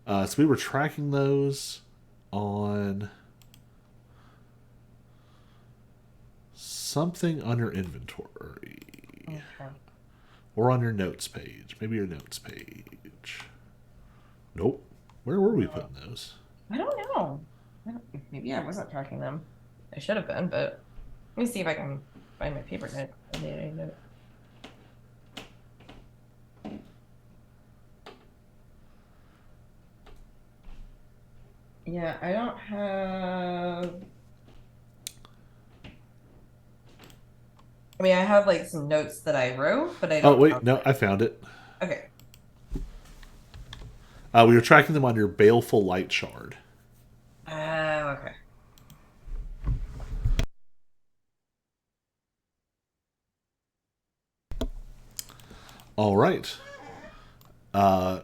So we were tracking those on something on your inventory. Okay. Or on your notes page. Maybe your notes page. Nope. Where were we putting those? I don't know. Maybe I wasn't tracking them. I should have been, but let me see if I can find my paper note. Yeah, I don't have. I mean, I have like some notes that I wrote, but I don't. Oh, wait. No, I found it. Okay. We were tracking them on your baleful light shard. Okay. All right. Uh,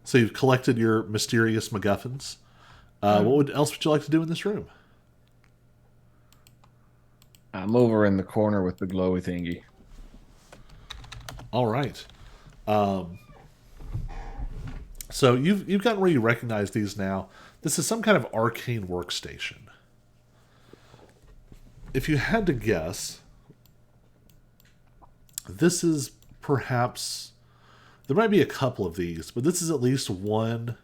so you've collected your mysterious MacGuffins. Else would you like to do in this room? I'm over in the corner with the glowy thingy. All right. So you've gotten where you recognize these now. This is some kind of arcane workstation. If you had to guess, this is perhaps there might be a couple of these, but this is at least one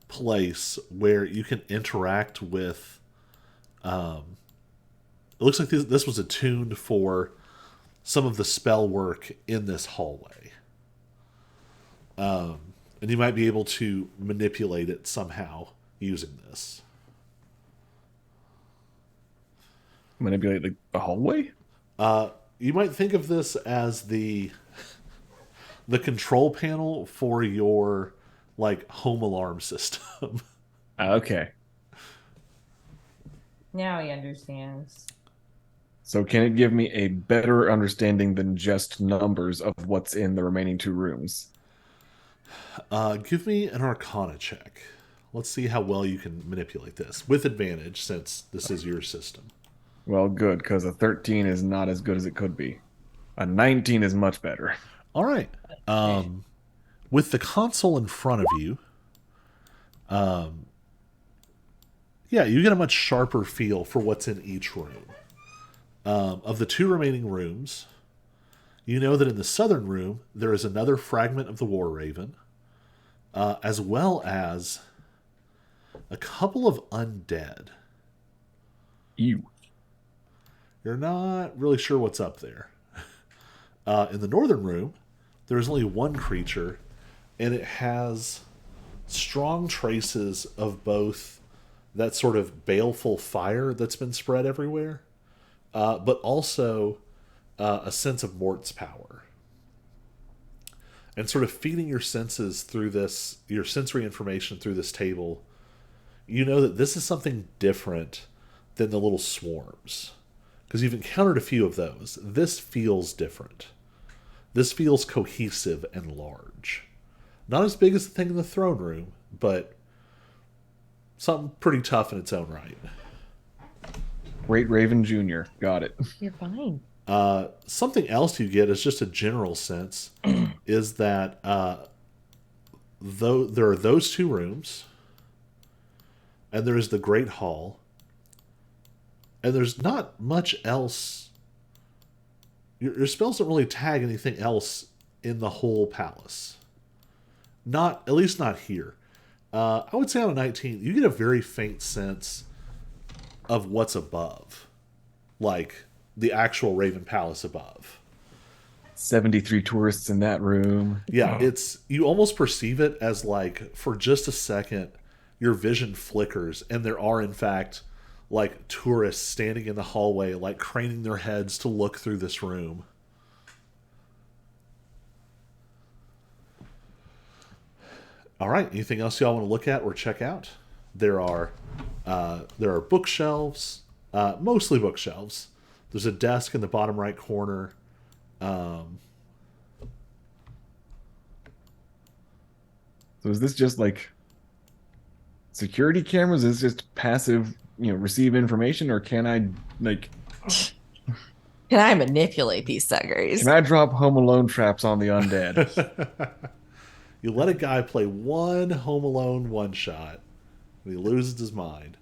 place where you can interact with. It looks like this was attuned for some of the spell work in this hallway. And you might be able to manipulate it somehow using this. Manipulate the hallway? You might think of this as the control panel for your like home alarm system. Okay. Now he understands. So can it give me a better understanding than just numbers of what's in the remaining 2 rooms? Give me an Arcana check. Let's see how well you can manipulate this with advantage, since this is your system. Well, good, because a 13 is not as good as it could be. A 19 is much better. All right. With the console in front of you, yeah, you get a much sharper feel for what's in each room. Of the 2 remaining rooms, you know that in the southern room there is another fragment of the War Raven, as well as a couple of undead. Ew. You're not really sure what's up there. In the northern room, there's only one creature, and it has strong traces of both that sort of baleful fire that's been spread everywhere, but also a sense of Mort's power. And sort of feeding your senses through this, your sensory information through this table, you know that this is something different than the little swarms. Because you've encountered a few of those. This feels different. This feels cohesive and large. Not as big as the thing in the throne room, but something pretty tough in its own right. Great Raven Jr. Got it. You're fine. Something else you get is just a general sense is that though there are those 2 rooms, and there is the Great Hall, and there's not much else. Your spells don't really tag anything else in the whole palace. Not, at least not here. I would say on a 19, you get a very faint sense of what's above. Like the actual Raven Palace above. 73 tourists in that room. Yeah, you almost perceive it as like, for just a second, your vision flickers, and there are, in fact, like tourists standing in the hallway, like craning their heads to look through this room. All right, anything else y'all want to look at or check out? There are bookshelves, mostly bookshelves. There's a desk in the bottom right corner. So is this just like security cameras? Is this just passive, receive information, or can I like Can I manipulate these suckers? can I drop Home Alone traps on the undead? You let a guy play one Home Alone one shot, and he loses his mind.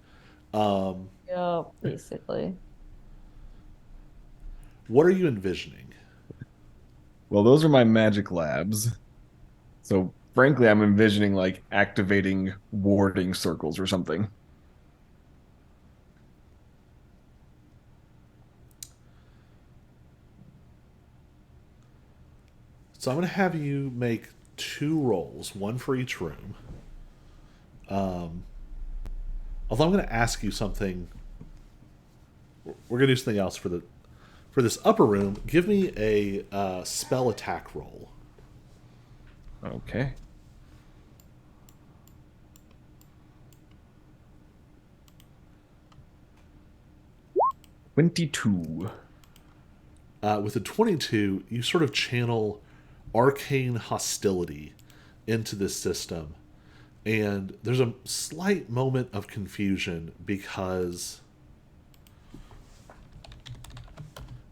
Yeah, basically. What are you envisioning? Well, those are my magic labs. So frankly, I'm envisioning like activating warding circles or something. So I'm going to have you make 2 rolls, one for each room. Although I'm going to ask you something. We're going to do something else for this upper room. Give me a spell attack roll. Okay. $22. With a 22, you sort of channel arcane hostility into this system. And there's a slight moment of confusion because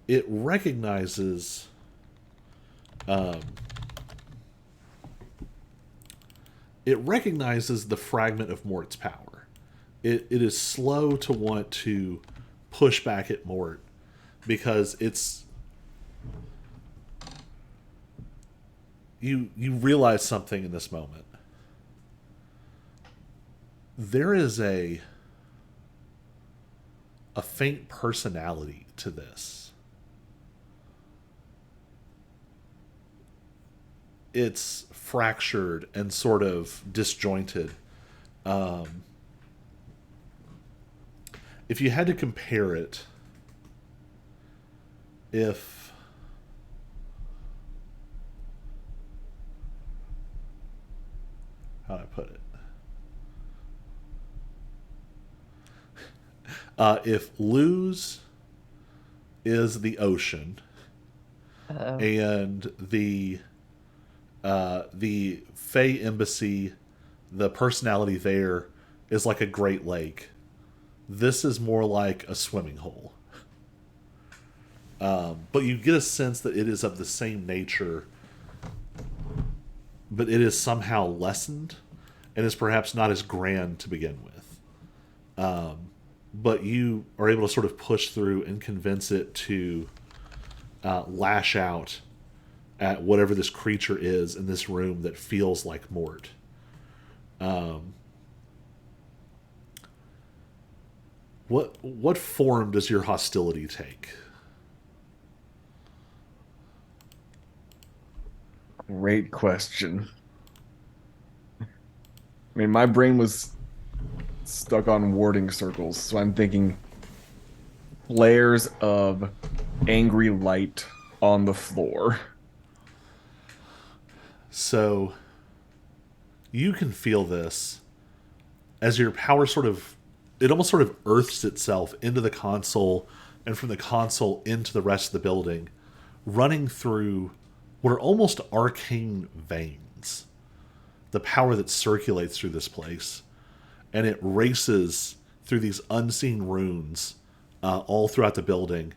it recognizes um, the fragment of Mort's power. It is slow to want to push back at Mort because you realize something in this moment. There is a faint personality to this. It's fractured and sort of disjointed. Um, if you had to compare it, if how do I put it? If Luz is the ocean Oh. and the Fey embassy, the personality there is like a Great Lake. This is more like a swimming hole. But you get a sense that it is of the same nature, but it is somehow lessened and is perhaps not as grand to begin with. But you are able to sort of push through and convince it to lash out at whatever this creature is in this room that feels like Mort. What form does your hostility take? Great question. I mean, my brain was stuck on warding circles, so I'm thinking flares of angry light on the floor. So you can feel this as your power sort of it almost sort of earths itself into the console and from the console into the rest of the building, running through what are almost arcane veins. The power that circulates through this place, and it races through these unseen runes all throughout the building.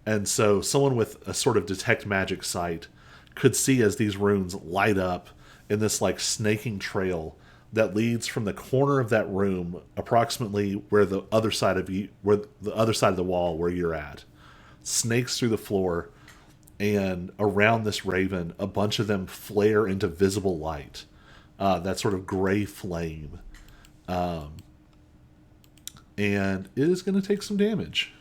And so, someone with a sort of detect magic sight could see as these runes light up in this like snaking trail that leads from the corner of that room, approximately where the other side of you, where the other side of the wall where you're at, snakes through the floor, and around this raven, a bunch of them flare into visible light. That sort of gray flame. And it is going to take some damage.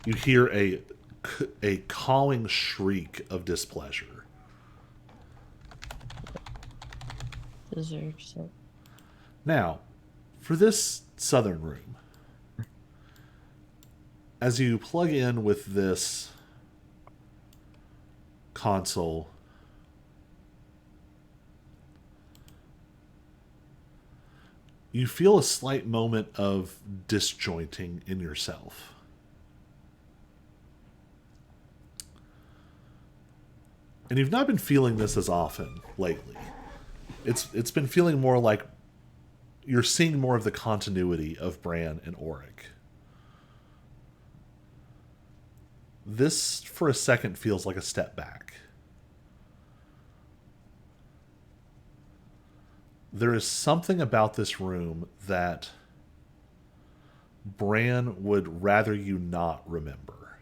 You hear a cawing shriek of displeasure. Deserves it. Now, for this southern room, as you plug in with this console, you feel a slight moment of disjointing in yourself. And you've not been feeling this as often lately. It's been feeling more like you're seeing more of the continuity of Bran and Auric. This, for a second, feels like a step back. There is something about this room that Bran would rather you not remember.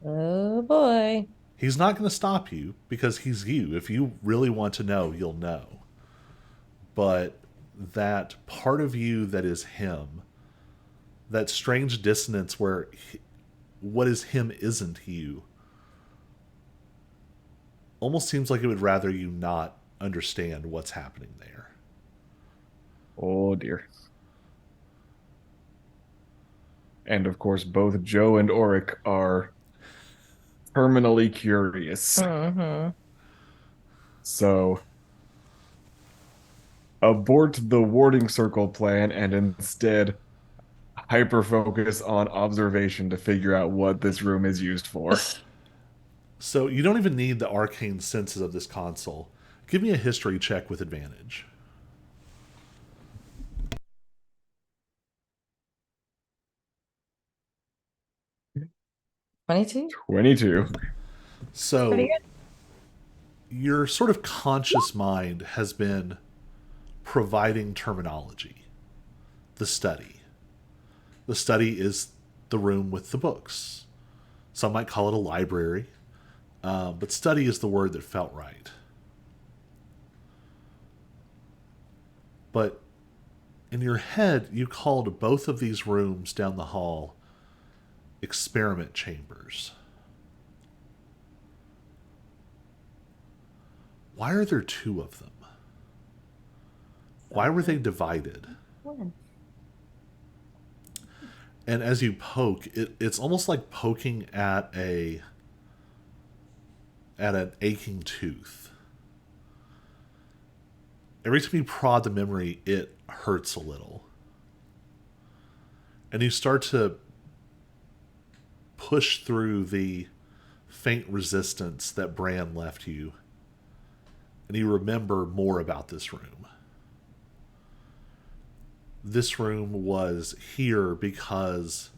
Oh boy. He's not going to stop you because he's you. If you really want to know, you'll know. But that part of you that is him, that strange dissonance where what is him isn't you, almost seems like it would rather you not understand what's happening there. Oh dear. And of course, both Joe and Auric are terminally curious. Mm-hmm. So abort the warding circle plan and instead hyper focus on observation to figure out what this room is used for. So you don't even need the arcane senses of this console. Give me a history check with advantage. 22? 22. Pretty So good. your sort of conscious mind has been providing terminology. The study. The study is the room with the books. Some might call it a library, but study is the word that felt right. But in your head, you called both of these rooms down the hall experiment chambers. Why are there two of them? Why were they divided? And as you poke, it's almost like poking at an aching tooth. Every time you prod the memory, it hurts a little. And you start to push through the faint resistance that Bran left you, and you remember more about this room. This room was here because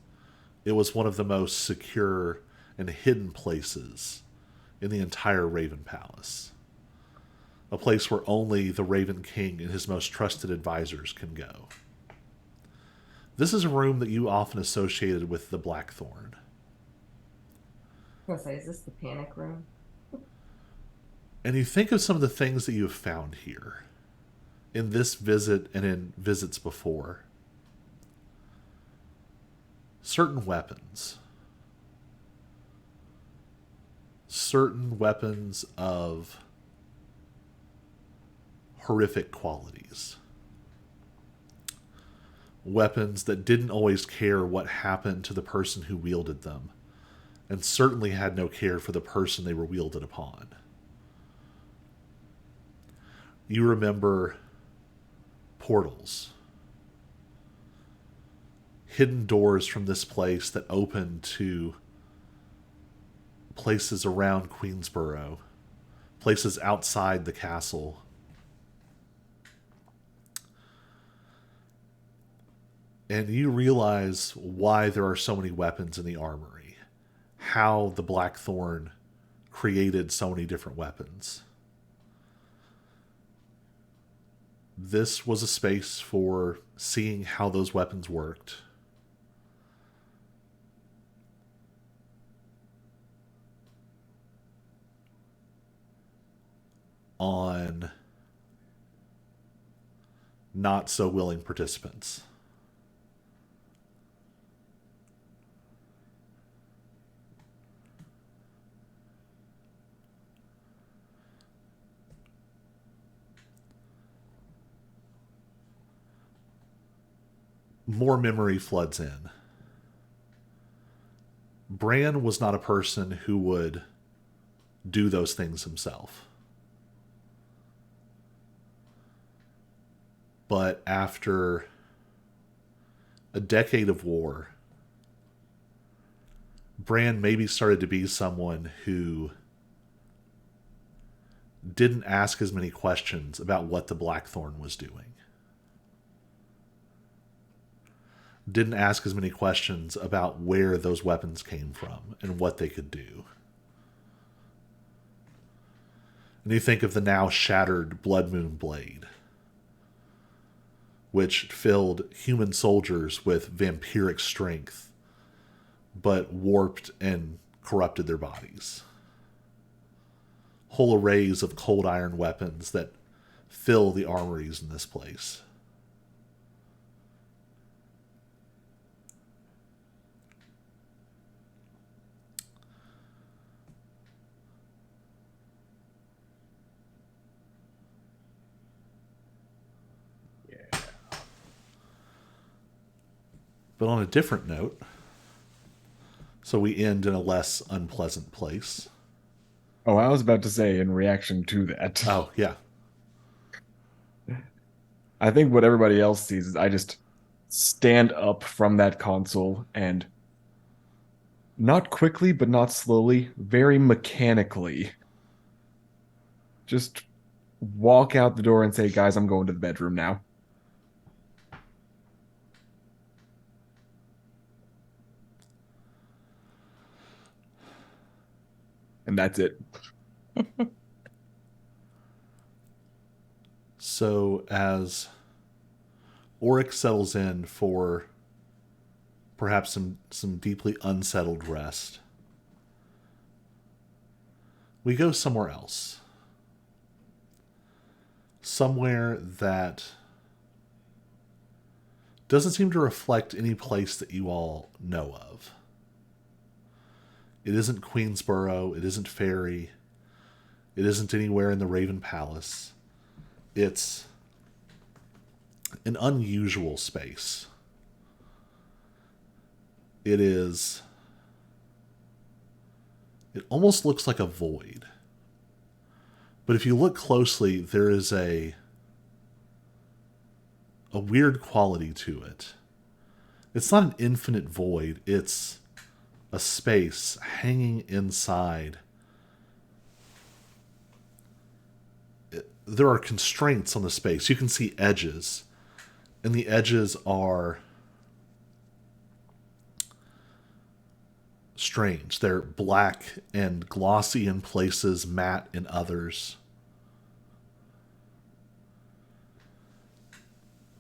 it was one of the most secure and hidden places in the entire Raven Palace. A place where only the Raven King and his most trusted advisors can go. This is a room that you often associated with the Blackthorn. I was gonna say, is this the panic room? And you think of some of the things that you have found here in this visit and in visits before. Certain weapons. Certain weapons of horrific qualities. Weapons that didn't always care what happened to the person who wielded them, and certainly had no care for the person they were wielded upon. You remember portals. Hidden doors from this place that open to places around Queensborough, places outside the castle. And you realize why there are so many weapons in the armory, how the Blackthorn created so many different weapons. This was a space for seeing how those weapons worked. On not so willing participants. More memory floods in. Bran was not a person who would do those things himself. But after a decade of war, Bran maybe started to be someone who didn't ask as many questions about what the Blackthorn was doing. Didn't ask as many questions about where those weapons came from and what they could do. And you think of the now shattered Blood Moon blade, which filled human soldiers with vampiric strength, but warped and corrupted their bodies. Whole arrays of cold iron weapons that fill the armories in this place. But on a different note, so we end in a less unpleasant place. Oh, I was about to say in reaction to that. Oh, yeah. I think what everybody else sees is I just stand up from that console and not quickly, but not slowly, very mechanically, just walk out the door and say, guys, I'm going to the bedroom now. And that's it. So as Oryx settles in for perhaps some deeply unsettled rest, we go somewhere else. Somewhere that doesn't seem to reflect any place that you all know of. It isn't Queensboro, it isn't Ferry, it isn't anywhere in the Raven Palace. It's an unusual space. It almost looks like a void. But if you look closely, there is a weird quality to it. It's not an infinite void, it's a space hanging inside. There are constraints on the space. You can see edges, and the edges are strange. They're black and glossy in places, matte in others.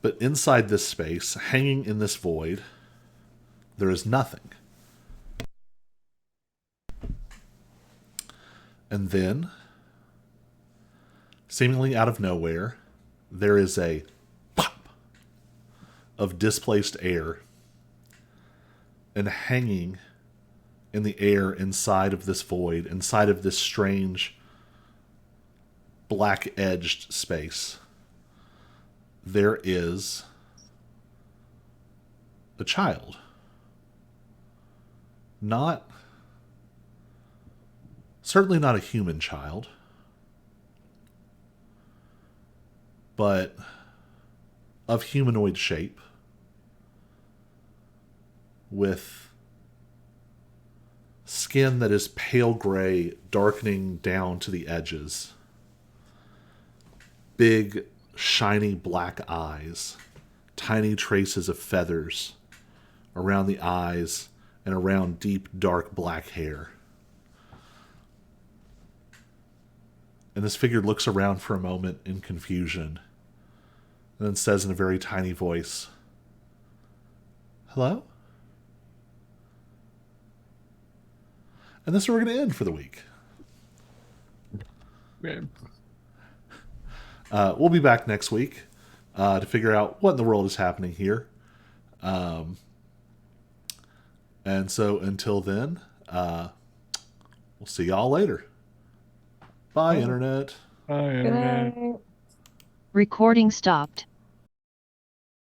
But inside this space, hanging in this void, there is nothing. And then, seemingly out of nowhere, there is a pop of displaced air, and hanging in the air inside of this void, inside of this strange black-edged space, there is a child. Certainly not a human child, but of humanoid shape, with skin that is pale gray, darkening down to the edges. Big, shiny black eyes, tiny traces of feathers around the eyes and around deep, dark black hair. And this figure looks around for a moment in confusion, and then says in a very tiny voice, "Hello?" And this is where we're going to end for the week. Man. We'll be back next week to figure out what in the world is happening here. And so until then, we'll see y'all later. Bye, Internet. Bye, Good Internet. night. Recording stopped.